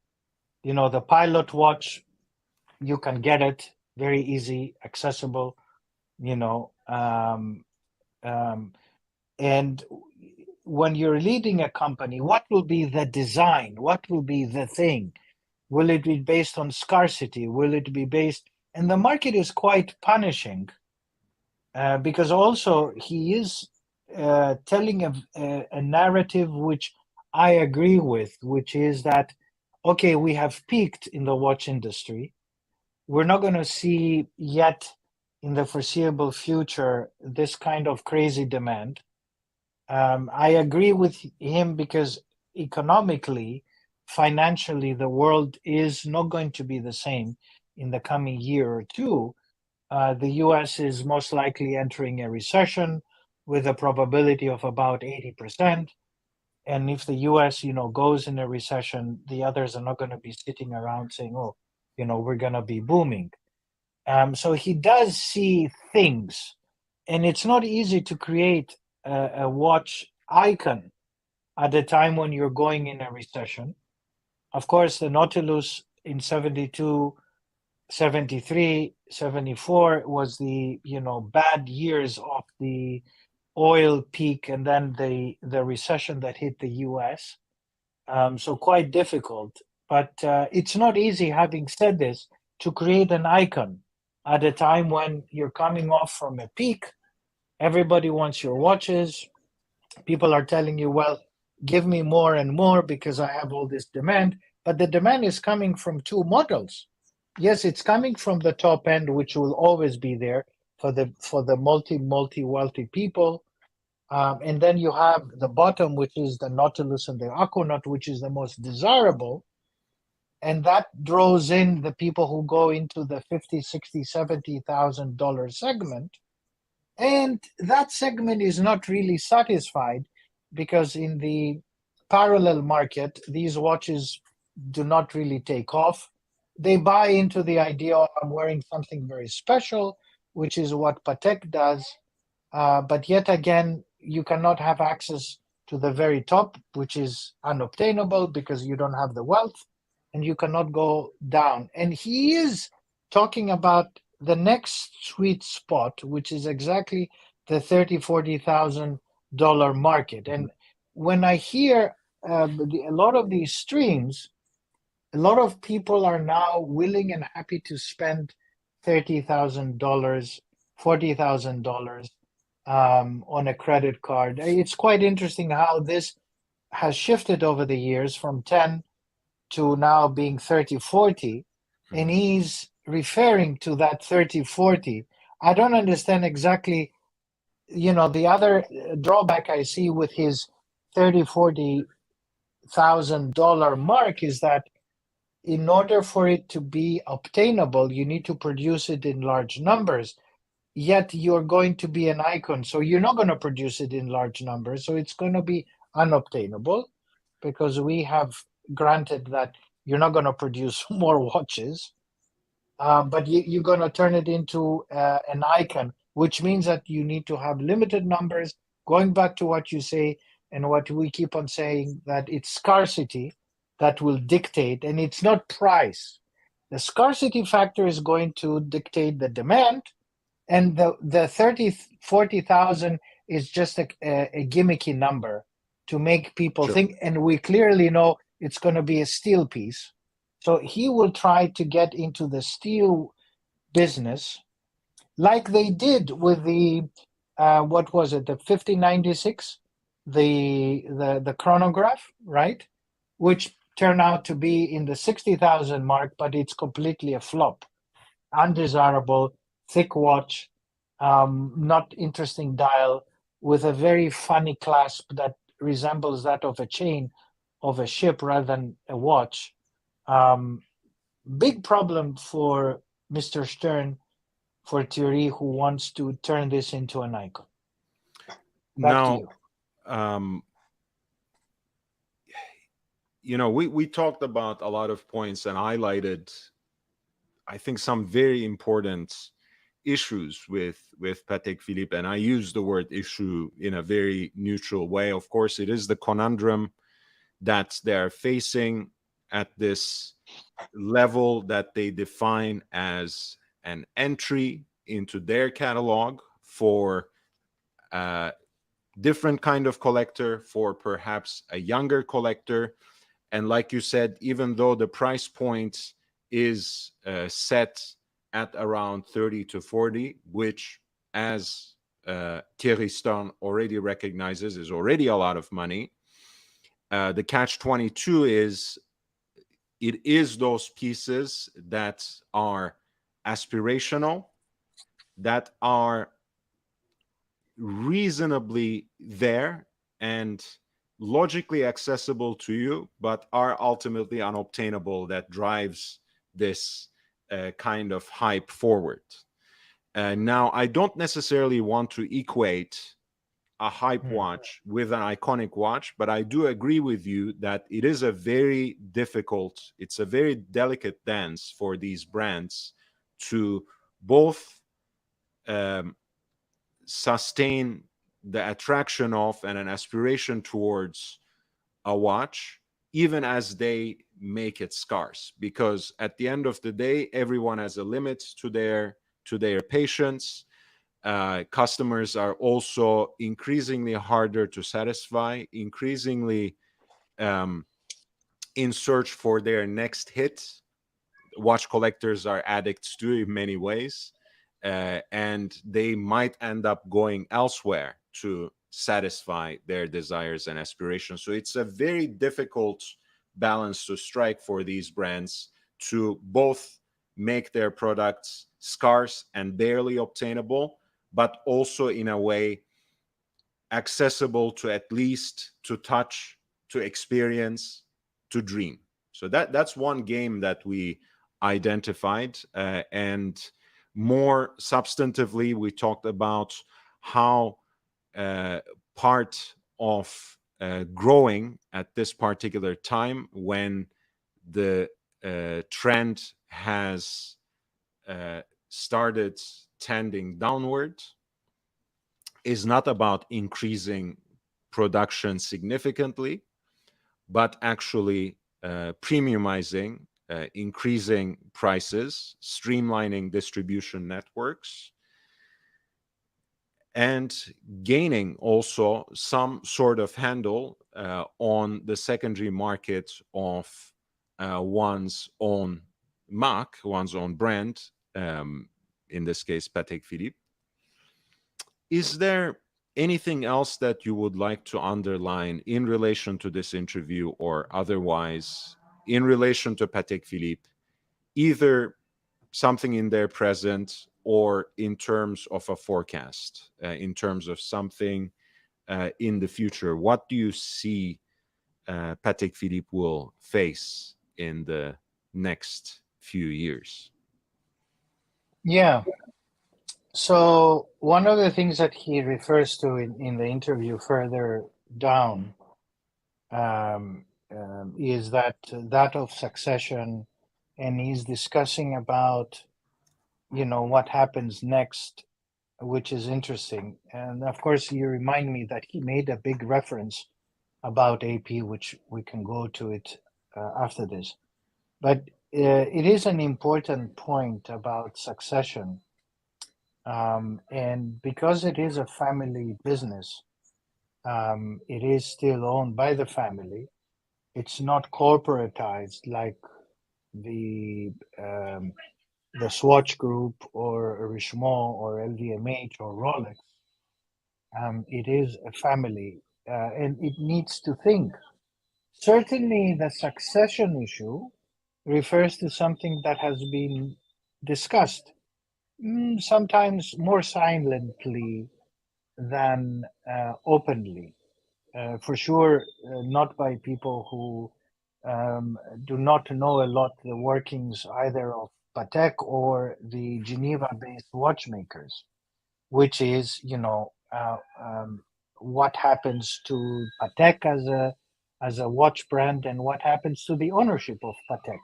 The pilot watch, you can get it very easy, accessible, and when you're leading a company, what will be the design? What will be the thing? Will it be based on scarcity? Will it be based? And the market is quite punishing, because also he is telling a narrative which I agree with, which is that, okay, we have peaked in the watch industry. We're not going to see yet in the foreseeable future this kind of crazy demand. I agree with him because economically, financially, the world is not going to be the same in the coming year or two. The US is most likely entering a recession with a probability of about 80%. And if the US, goes in a recession, the others are not going to be sitting around saying, oh, we're going to be booming. So he does see things, and it's not easy to create a watch icon at a time when you're going in a recession. Of course, the Nautilus in 72, 73, 74 was the, bad years of the oil peak and then the recession that hit the US. So quite difficult. But it's not easy, having said this, to create an icon at a time when you're coming off from a peak. Everybody wants your watches. People are telling you, well, give me more and more because I have all this demand. But the demand is coming from two models. Yes, it's coming from the top end, which will always be there for the multi wealthy people. And then you have the bottom, which is the Nautilus and the Aquanaut, which is the most desirable. And that draws in the people who go into the 50, 60, $70,000 segment. And that segment is not really satisfied because in the parallel market, these watches do not really take off. They buy into the idea of I'm wearing something very special, which is what Patek does. But yet again, you cannot have access to the very top, which is unobtainable because you don't have the wealth, and you cannot go down. And he is talking about the next sweet spot, which is exactly the $30,000-$40,000 market. And when I hear a lot of these streams, a lot of people are now willing and happy to spend $30,000, $40,000 on a credit card. It's quite interesting how this has shifted over the years from 10 to now being 30, 40. And he's referring to that 30, 40. I don't understand exactly, the other drawback I see with his 30, $40,000 mark is that in order for it to be obtainable, you need to produce it in large numbers. Yet you're going to be an icon, so you're not going to produce it in large numbers. So it's going to be unobtainable because we have granted that you're not going to produce more watches, but you're going to turn it into an icon, which means that you need to have limited numbers. Going back to what you say and what we keep on saying, that it's scarcity that will dictate, and it's not price. The scarcity factor is going to dictate the demand, and the 30, 40,000 is just a gimmicky number to make people Sure. think, and we clearly know it's going to be a steel piece. So he will try to get into the steel business like they did with the what was it, the 5096, the chronograph, right? Which turned out to be in the 60,000 mark, but it's completely a flop, undesirable, thick watch, not interesting dial, with a very funny clasp that resembles that of a chain of a ship rather than a watch. Um, Big problem for Mr. Stern, for Thierry, who wants to turn this into an icon. Back to Now, you. um, we talked about a lot of points and highlighted, I think, some very important issues with Patek Philippe, and I use the word issue in a very neutral way. Of course, it is the conundrum that they're facing at this level that they define as an entry into their catalog for a different kind of collector, for perhaps a younger collector. And like you said, even though the price point is set at around 30 to 40, which, as Thierry Stern already recognizes, is already a lot of money, the catch-22 is it is those pieces that are aspirational, that are reasonably there and logically accessible to you, but are ultimately unobtainable, that drives this kind of hype forward. Now, I don't necessarily want to equate a hype watch with an iconic watch, but I do agree with you that it is a very difficult, it's a very delicate dance for these brands to both sustain the attraction of and an aspiration towards a watch, even as they make it scarce. Because at the end of the day, everyone has a limit to their patience. Customers are also increasingly harder to satisfy, increasingly in search for their next hit. Watch collectors are addicts too in many ways, and they might end up going elsewhere to satisfy their desires and aspirations. So it's a very difficult balance to strike for these brands to both make their products scarce and barely obtainable, but also in a way accessible to at least to touch, to experience, to dream. So that's one game that we identified, and more substantively, we talked about how part of growing at this particular time, when the trend has started tending downward, is not about increasing production significantly, but actually premiumizing, increasing prices, streamlining distribution networks, and gaining also some sort of handle on the secondary market of one's own mark, one's own brand, in this case, Patek Philippe. Is there anything else that you would like to underline in relation to this interview or otherwise in relation to Patek Philippe, either something in their present or in terms of a forecast, in terms of something in the future? What do you see Patek Philippe will face in the next few years? Yeah. So one of the things that he refers to in the interview further down is that of succession, and he's discussing about what happens next, which is interesting. And of course, you remind me that he made a big reference about AP, which we can go to it after this. But it is an important point about succession. And because it is a family business, it is still owned by the family. It's not corporatized like the um, the Swatch Group or Richemont or LVMH or Rolex. It is a family, and it needs to think. Certainly, the succession issue refers to something that has been discussed, sometimes more silently than openly. For sure, not by people who do not know a lot the workings either of Patek or the Geneva-based watchmakers, which is, what happens to Patek as a watch brand and what happens to the ownership of Patek.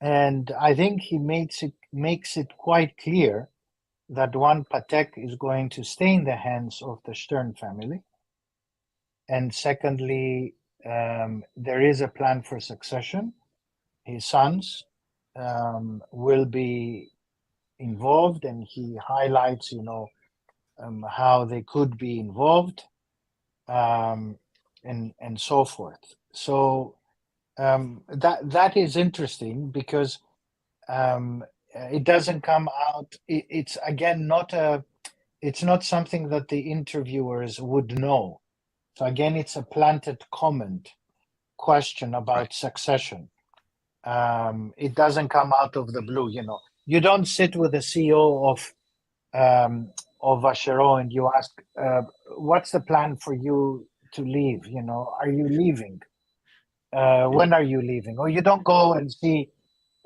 And I think he makes it quite clear that one, Patek is going to stay in the hands of the Stern family, and secondly, there is a plan for succession. His sons will be involved, and he highlights, how they could be involved, and so forth. So that is interesting because it doesn't come out. It's again it's not something that the interviewers would know. So again, it's a planted comment question Right. about succession. It doesn't come out of the blue. You don't sit with the CEO of Vacheron and you ask, "What's the plan for you to leave? Are you leaving? When are you leaving?" Or you don't go and see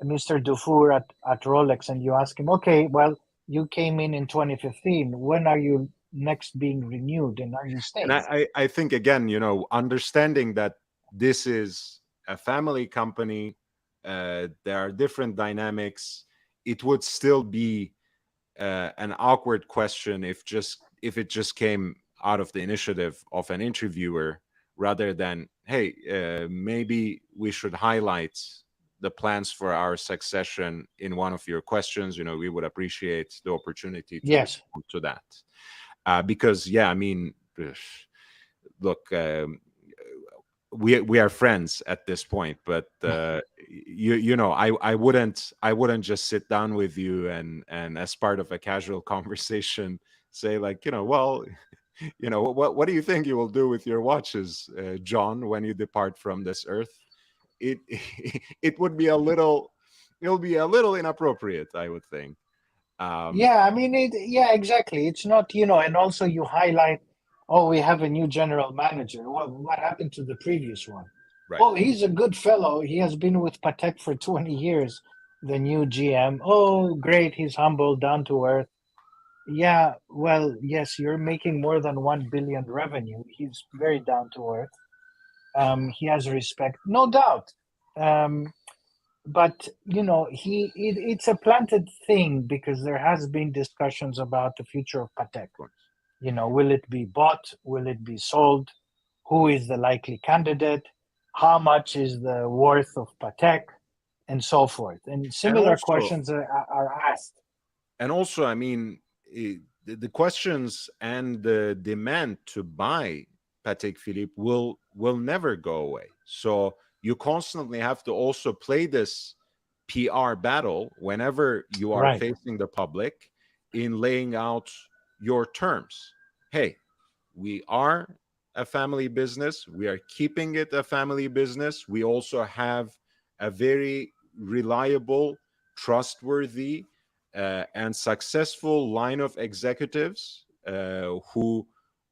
Mr. Dufour at Rolex and you ask him, "Okay, well, you came in 2015. When are you next being renewed, and are you And staying?" I think, again, understanding that this is a family company, there are different dynamics. It would still be an awkward question if it just came out of the initiative of an interviewer rather than, hey, maybe we should highlight the plans for our succession in one of your questions, we would appreciate the opportunity to Yes. respond to that. Because, yeah, I mean, look, we are friends at this point, but I wouldn't just sit down with you and as part of a casual conversation say like, well, what do you think you will do with your watches, John, when you depart from this earth? It it would be it'll be a little inappropriate, I would think. Yeah, I mean, yeah, exactly. It's not, and also you highlight, oh, we have a new general manager. What happened to the previous one? Right. Oh, he's a good fellow. He has been with Patek for 20 years, the new GM. Oh, great. He's humble, down to earth. Yeah, well, yes, you're making more than 1 billion revenue. He's very down to earth. He has respect, no doubt. Um, but it's a planted thing because there has been discussions about the future of Patek. Of course. Will it be bought? Will it be sold? Who is the likely candidate? How much is the worth of Patek? And so forth. And And similar also, questions are asked. I mean, the questions and the demand to buy Patek Philippe will never go away. So you constantly have to also play this PR battle whenever you are Right. facing the public in laying out your terms. Hey, we are a family business. We are keeping it a family business. We also have a very reliable, trustworthy, and successful line of executives who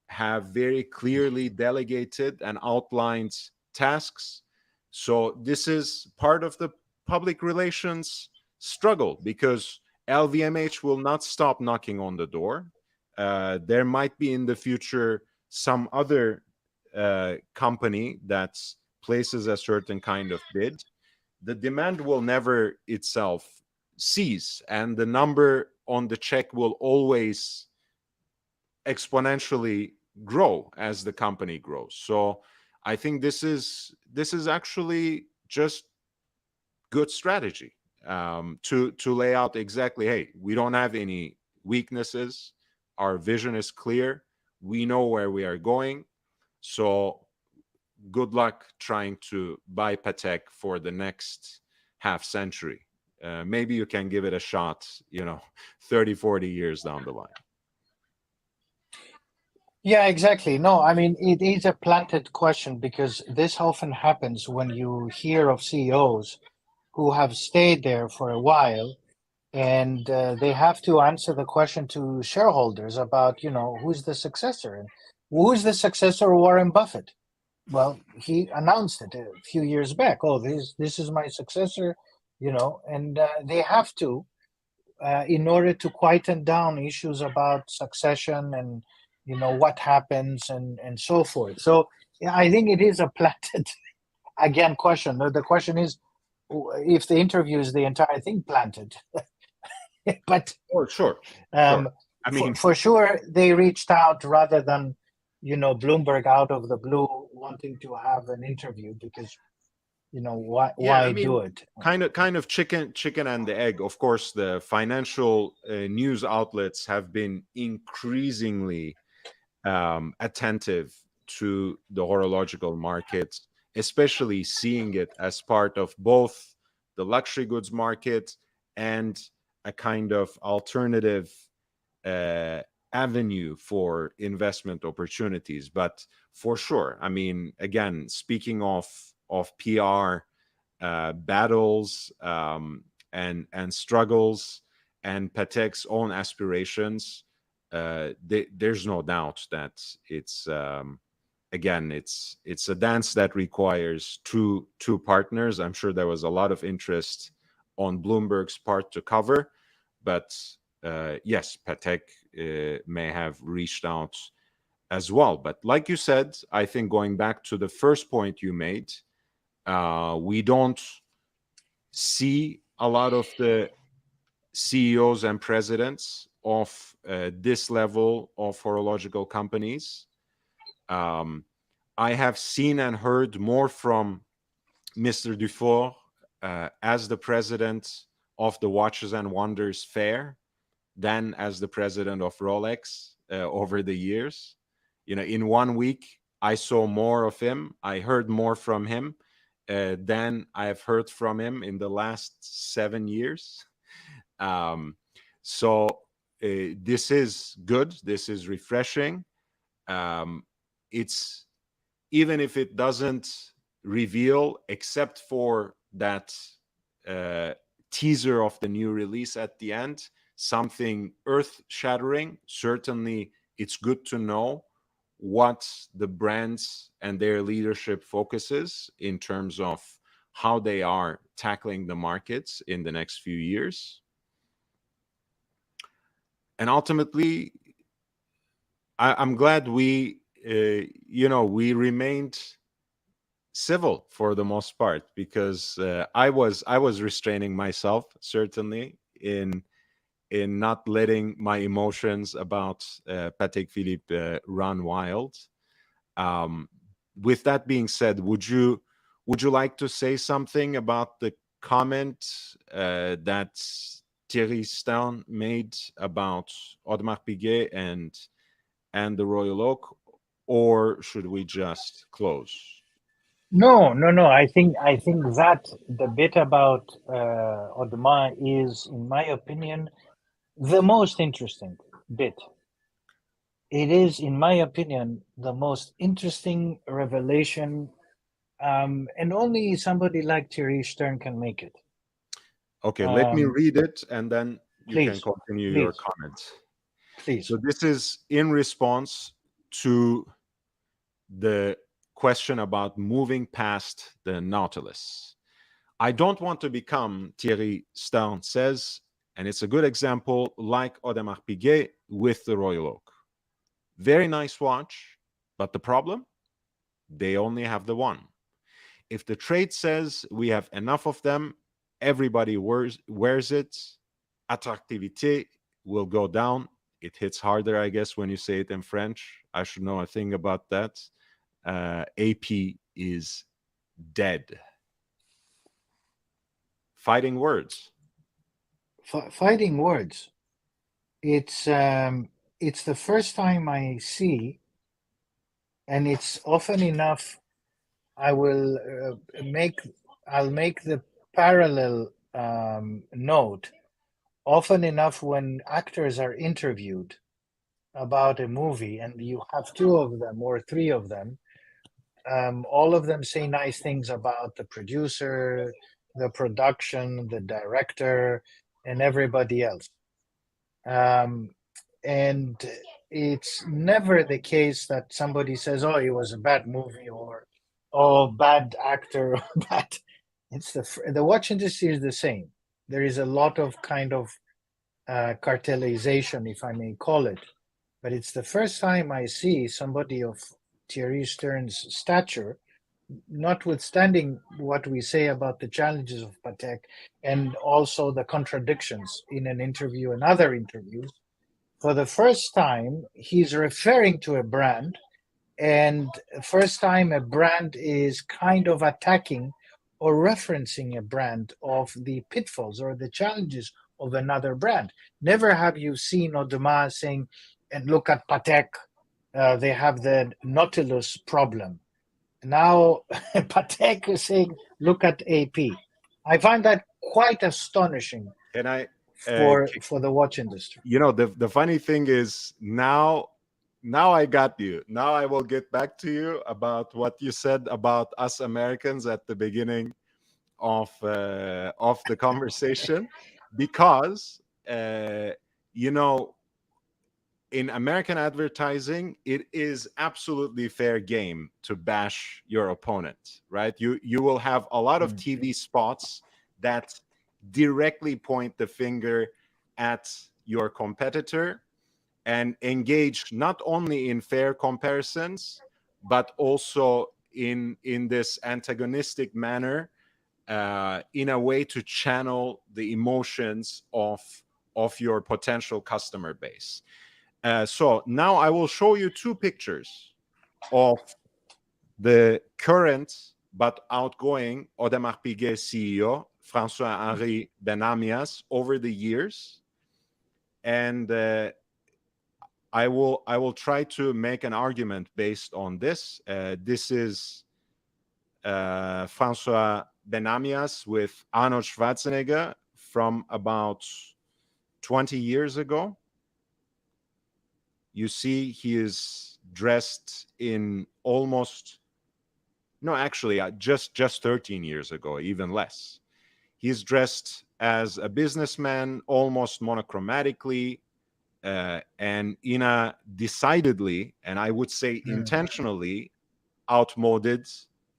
have very clearly delegated and outlined tasks. So this is part of the public relations struggle because LVMH will not stop knocking on the door. There might be in the future some other company that places a certain kind of bid. The demand will never itself cease, and the number on the check will always exponentially grow as the company grows. So I think this is actually just good strategy, to lay out exactly, hey, we don't have any weaknesses, our vision is clear, we know where we are going, so good luck trying to buy Patek for the next half century. Maybe you can give it a shot, 30, 40 years down the line. Yeah, exactly. No, I mean, it is a planted question because this often happens when you hear of CEOs who have stayed there for a while and they have to answer the question to shareholders about, who's the successor and who's the successor of Warren Buffett. Well, he announced it a few years back. Oh, this is my successor, and they have to in order to quieten down issues about succession and what happens and so forth. So yeah, I think it is a planted again question. The question is if the interview is the entire thing planted. But Oh, sure. um, I mean, for sure they reached out rather than Bloomberg out of the blue wanting to have an interview because why yeah, I do mean, it? kind of chicken and the egg. Of course, the financial news outlets have been increasingly attentive to the horological market, especially seeing it as part of both the luxury goods market and a kind of alternative uh, avenue for investment opportunities. But for sure, I mean, again, speaking of PR battles, and struggles, and Patek's own aspirations, there's no doubt that it's again it's a dance that requires two partners. I'm sure there was a lot of interest on Bloomberg's part to cover, but yes, Patek may have reached out as well. But like you said, I think going back to the first point you made, we don't see a lot of the CEOs and presidents of this level of horological companies. I have seen and heard more from Mr. Dufour as the president of the Watches and Wonders Fair than as the president of Rolex over the years. In 1 week, I saw more of him. I heard more from him than I have heard from him in the last 7 years. So this is good. This is refreshing. It's even if it doesn't reveal, except for that teaser of the new release at the end, something earth-shattering. Certainly, it's good to know what the brands and their leadership focuses in terms of how they are tackling the markets in the next few years. And ultimately, I'm glad we remained civil for the most part, because I was restraining myself, certainly, in not letting my emotions about Patek Philippe run wild. With that being said, would you like to say something about the comment that Thierry Stern made about Audemars Piguet and the Royal Oak, or should we just close? No. I think that the bit about Audemars is, in my opinion, the most interesting bit. It is, in my opinion, the most interesting revelation, and only somebody like Thierry Stern can make it. Okay, let me read it, and then you can Please, continue your comments. please. So this is in response to the question about moving past the Nautilus. I don't want to become, Thierry Stern says, and it's a good example, like Audemars Piguet with the Royal Oak. Very nice watch, but the problem? They only have the one. If the trade says we have enough of them, everybody wears it, attractivité will go down. It hits harder, I guess, when you say it in French. I should know a thing about that. AP is dead. Fighting words. Fighting words. It's the first time I see, and it's often enough. I'll make the parallel note. Often enough, when actors are interviewed about a movie, and you have two of them or three of them, all of them say nice things about the producer, the production, the director, and everybody else. And it's never the case that somebody says, "Oh, it was a bad movie," or "Oh, bad actor." Bad. It's the watch industry is the same. There is a lot of kind of cartelization, if I may call it. But it's the first time I see somebody of Thierry Stern's stature, notwithstanding what we say about the challenges of Patek and also the contradictions in an interview and other interviews. For the first time, he's referring to a brand, and first time a brand is kind of attacking or referencing a brand of the pitfalls or the challenges of another brand. Never have you seen Audemars saying, "And look at Patek, they have the Nautilus problem." Now Patek is saying, "Look at AP." I find that quite astonishing. And for the watch industry. The funny thing is, now I got you. Now I will get back to you about what you said about us Americans at the beginning of the conversation, because in American advertising, it is absolutely fair game to bash your opponent, right? You will have a lot of TV spots that directly point the finger at your competitor and engage not only in fair comparisons, but also in this antagonistic manner, in a way to channel the emotions of your potential customer base. So now I will show you two pictures of the current but outgoing Audemars Piguet CEO, François-Henri Benamias, over the years. And I will try to make an argument based on this. This is François Benamias with Arnold Schwarzenegger from about 20 years ago. You see, he is dressed in almost, no, actually, just 13 years ago, even less. He's dressed as a businessman, almost monochromatically, and in a decidedly, and I would say intentionally, outmoded,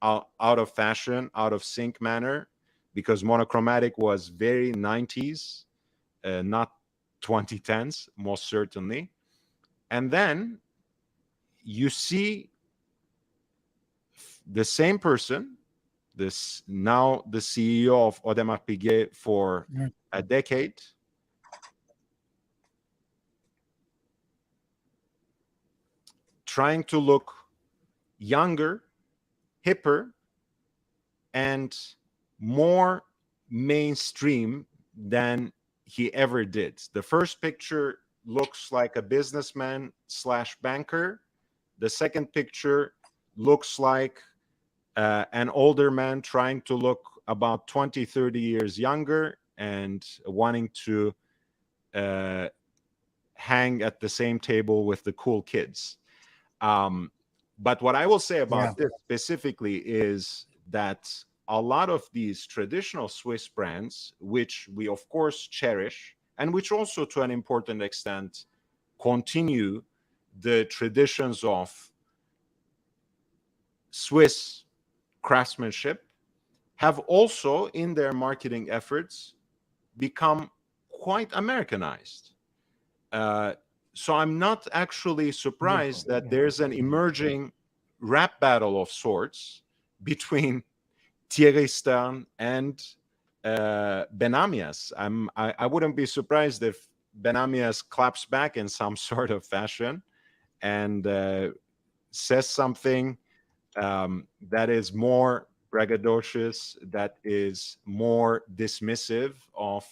out of fashion, out of sync manner, because monochromatic was very 90s, not 2010s, most certainly. And then you see the same person, this now the CEO of Audemars Piguet for a decade, trying to look younger, hipper, and more mainstream than he ever did. The first picture looks like a businessman / banker. The second picture looks like an older man trying to look about 20, 30 years younger and wanting to hang at the same table with the cool kids. But what I will say about this specifically is that a lot of these traditional Swiss brands, which we of course cherish, and which also to an important extent continue the traditions of Swiss craftsmanship, have also in their marketing efforts become quite Americanized. So I'm not actually surprised that there's an emerging rap battle of sorts between Thierry and Benamias. I wouldn't be surprised if Benamias claps back in some sort of fashion and says something that is more braggadocious, that is more dismissive of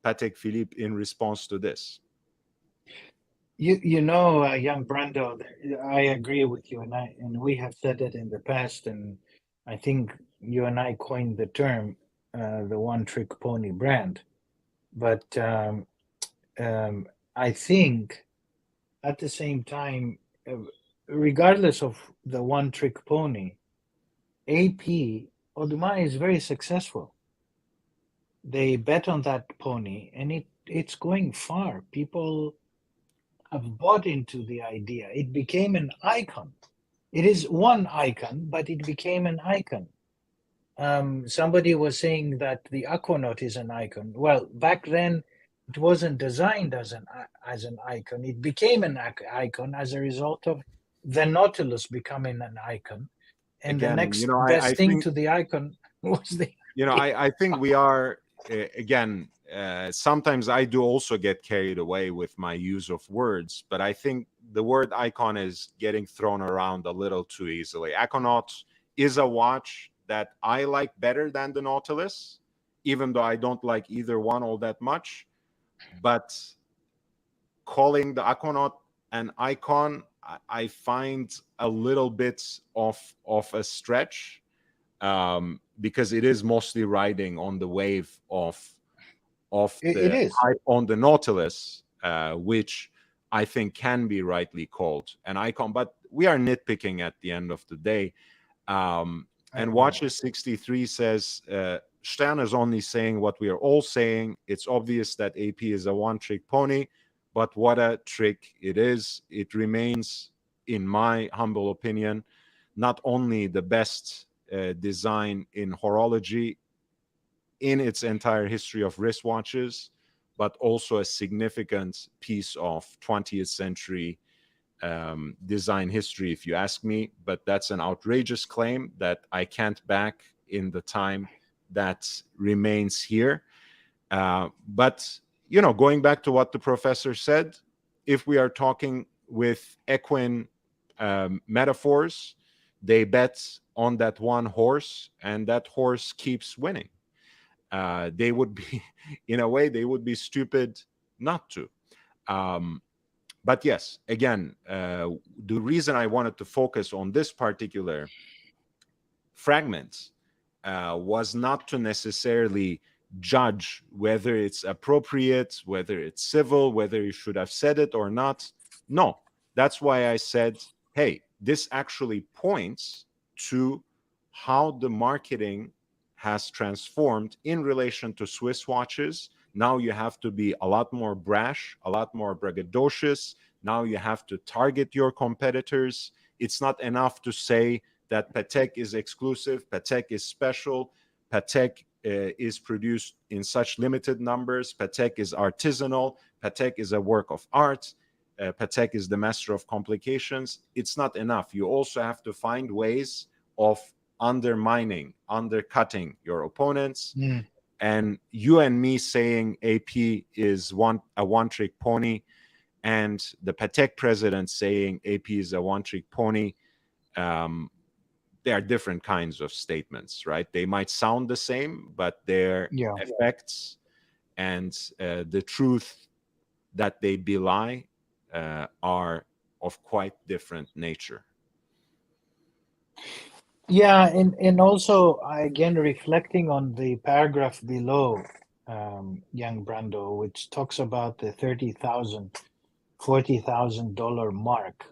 Patek Philippe in response to this. You know, young Brando, I agree with you, and we have said it in the past, and I think you and I coined the term, the one-trick pony brand. But I think at the same time, regardless of the one-trick pony, AP Audemars is very successful. They bet on that pony, and it's going far. People have bought into the idea. It became an icon. It is one icon, but it became an icon. Somebody was saying that the Aquanaut is an icon. Well, back then, it wasn't designed as an icon. It became an icon as a result of the Nautilus becoming an icon. And Again, the next I best thing think, to the icon was the. I think we are, again, sometimes I do also get carried away with my use of words, but I think the word icon is getting thrown around a little too easily. Aquanaut is a watch that I like better than the Nautilus, even though I don't like either one all that much. But calling the Aquanaut an icon, I find a little bit of a stretch, because it is mostly riding on the wave of the hype on the Nautilus, which I think can be rightly called an icon. But we are nitpicking at the end of the day. And Watches 63 says, Stern is only saying what we are all saying. It's obvious that AP is a one-trick pony, but what a trick it is. It remains, in my humble opinion, not only the best design in horology in its entire history of wristwatches, but also a significant piece of 20th century design history, if you ask me. But that's an outrageous claim that I can't back in the time that remains here. But, going back to what the professor said, if we are talking with equine metaphors, they bet on that one horse, and that horse keeps winning. They would be, in a way, they would be stupid not to. But yes, again, the reason I wanted to focus on this particular fragment was not to necessarily judge whether it's appropriate, whether it's civil, whether you should have said it or not. No, that's why I said, hey, this actually points to how the marketing has transformed in relation to Swiss watches. Now you have to be a lot more brash, a lot more braggadocious. Now you have to target your competitors. It's not enough to say that Patek is exclusive, Patek is special, Patek is produced in such limited numbers, Patek is artisanal, Patek is a work of art, Patek is the master of complications. It's not enough. You also have to find ways of undermining, undercutting your opponents. Mm. And you and me saying AP is a one-trick pony, and the Patek president saying AP is a one-trick pony, they are different kinds of statements, right? They might sound the same, but their Yeah. effects and the truth that they belie are of quite different nature. Yeah, and also again reflecting on the paragraph below, young Brando, which talks about the $30,000, $40,000 mark.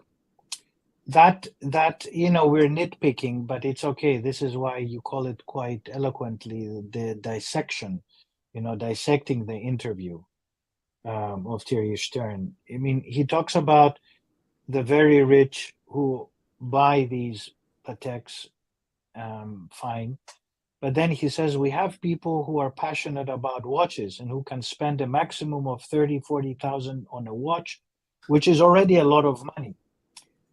That we're nitpicking, but it's okay. This is why you call it quite eloquently the dissection, dissecting the interview of Thierry Stern. I mean, he talks about the very rich who buy these Pateks, fine. But then he says we have people who are passionate about watches and who can spend a maximum of 30, 40,000 on a watch, which is already a lot of money.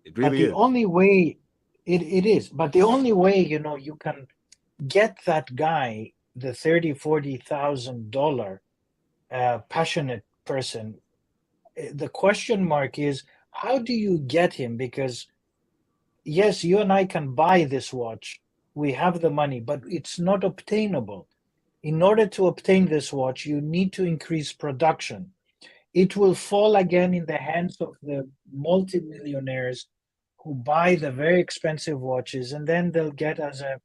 It But really the is. only way it is, but the only way, you can get that guy, the 30, $40,000 passionate person, the question mark is, how do you get him? Because yes, you and I can buy this watch. We have the money, but it's not obtainable. In order to obtain this watch, you need to increase production. It will fall again in the hands of the multimillionaires who buy the very expensive watches, and then they'll get as a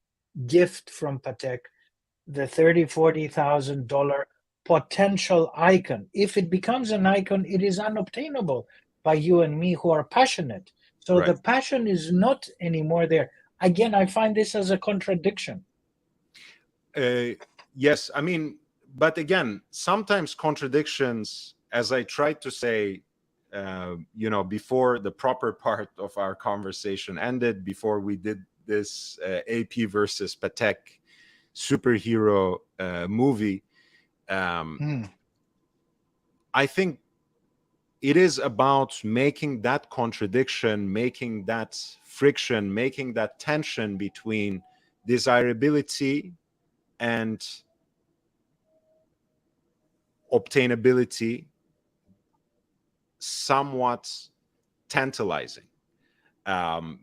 gift from Patek the 30, $40,000 potential icon. If it becomes an icon, it is unobtainable by you and me who are passionate. So Right. the passion is not anymore there. Again, I find this as a contradiction. Yes, I mean, but again, sometimes contradictions, as I tried to say, before the proper part of our conversation ended, before we did this AP versus Patek superhero movie, I think it is about making that contradiction, making that friction, making that tension between desirability and obtainability somewhat tantalizing.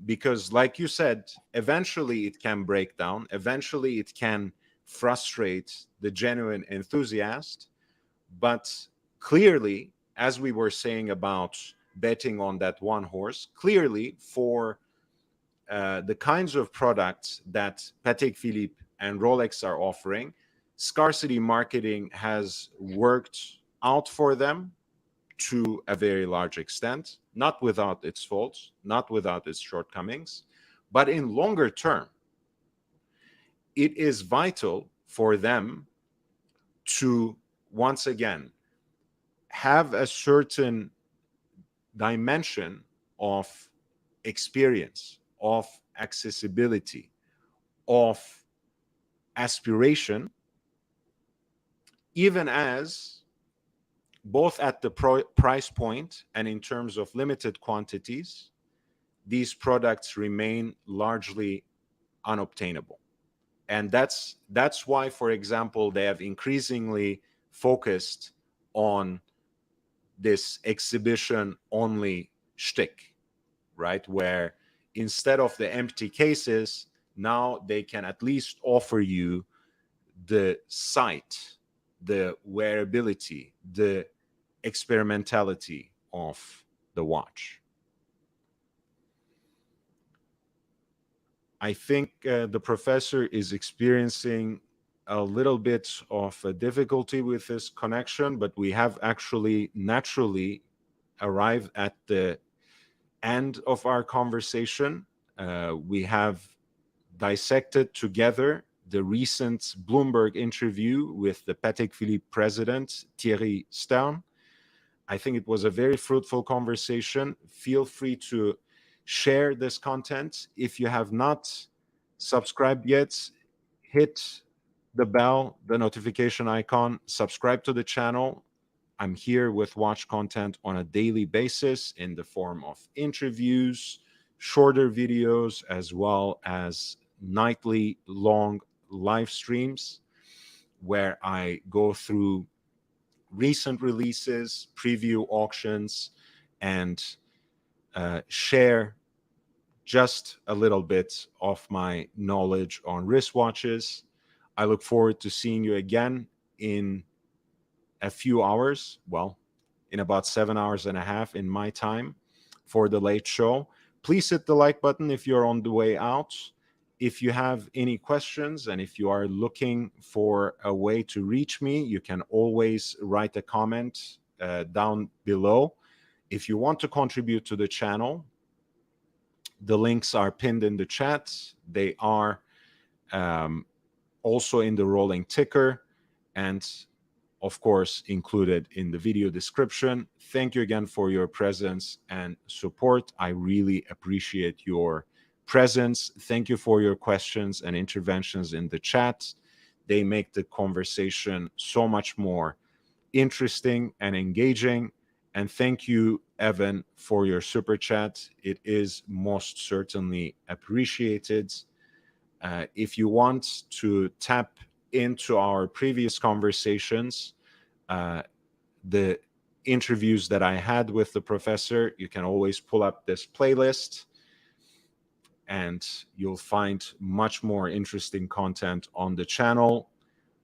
Because, like you said, eventually it can break down, eventually it can frustrate the genuine enthusiast. But clearly, as we were saying about betting on that one horse, clearly for the kinds of products that Patek Philippe and Rolex are offering, scarcity marketing has worked out for them to a very large extent, not without its faults, not without its shortcomings. But in longer term, it is vital for them to, once again, have a certain dimension of experience, of accessibility, of aspiration, even as both at the price point and in terms of limited quantities, these products remain largely unobtainable. And that's why, for example, they have increasingly focused on this exhibition only shtick, right? Where instead of the empty cases, Now they can at least offer you the sight, the wearability, the experimentality of the watch. I think the professor is experiencing a little bit of a difficulty with this connection, but we have actually naturally arrived at the end of our conversation. We have dissected together the recent Bloomberg interview with the Patek Philippe president, Thierry. I think it was a very fruitful conversation. Feel free to share this content. If you have not subscribed yet, hit the bell, the notification icon, subscribe to the channel. I'm here with watch content on a daily basis in the form of interviews, shorter videos, as well as nightly long live streams where I go through recent releases, preview auctions, and share just a little bit of my knowledge on wristwatches. I look forward to seeing you again in a few hours. Well, in about 7 hours and a half in my time for the late show. Please hit the like button if you're on the way out. If you have any questions and if you are looking for a way to reach me, you can always write a comment down below. If you want to contribute to the channel, the links are pinned in the chat. They are also in the rolling ticker and of course included in the video description. Thank you again for your presence and support. I really appreciate your presence. Thank you for your questions and interventions in the chat. They make the conversation so much more interesting and engaging. And thank you, Evan, for your super chat. It is most certainly appreciated. If you want to tap into our previous conversations, the interviews that I had with the professor, you can always pull up this playlist and you'll find much more interesting content on the channel.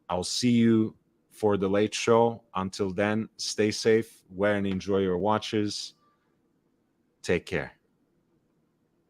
I'll see you for the late show. Until then, stay safe, wear and enjoy your watches. Take care.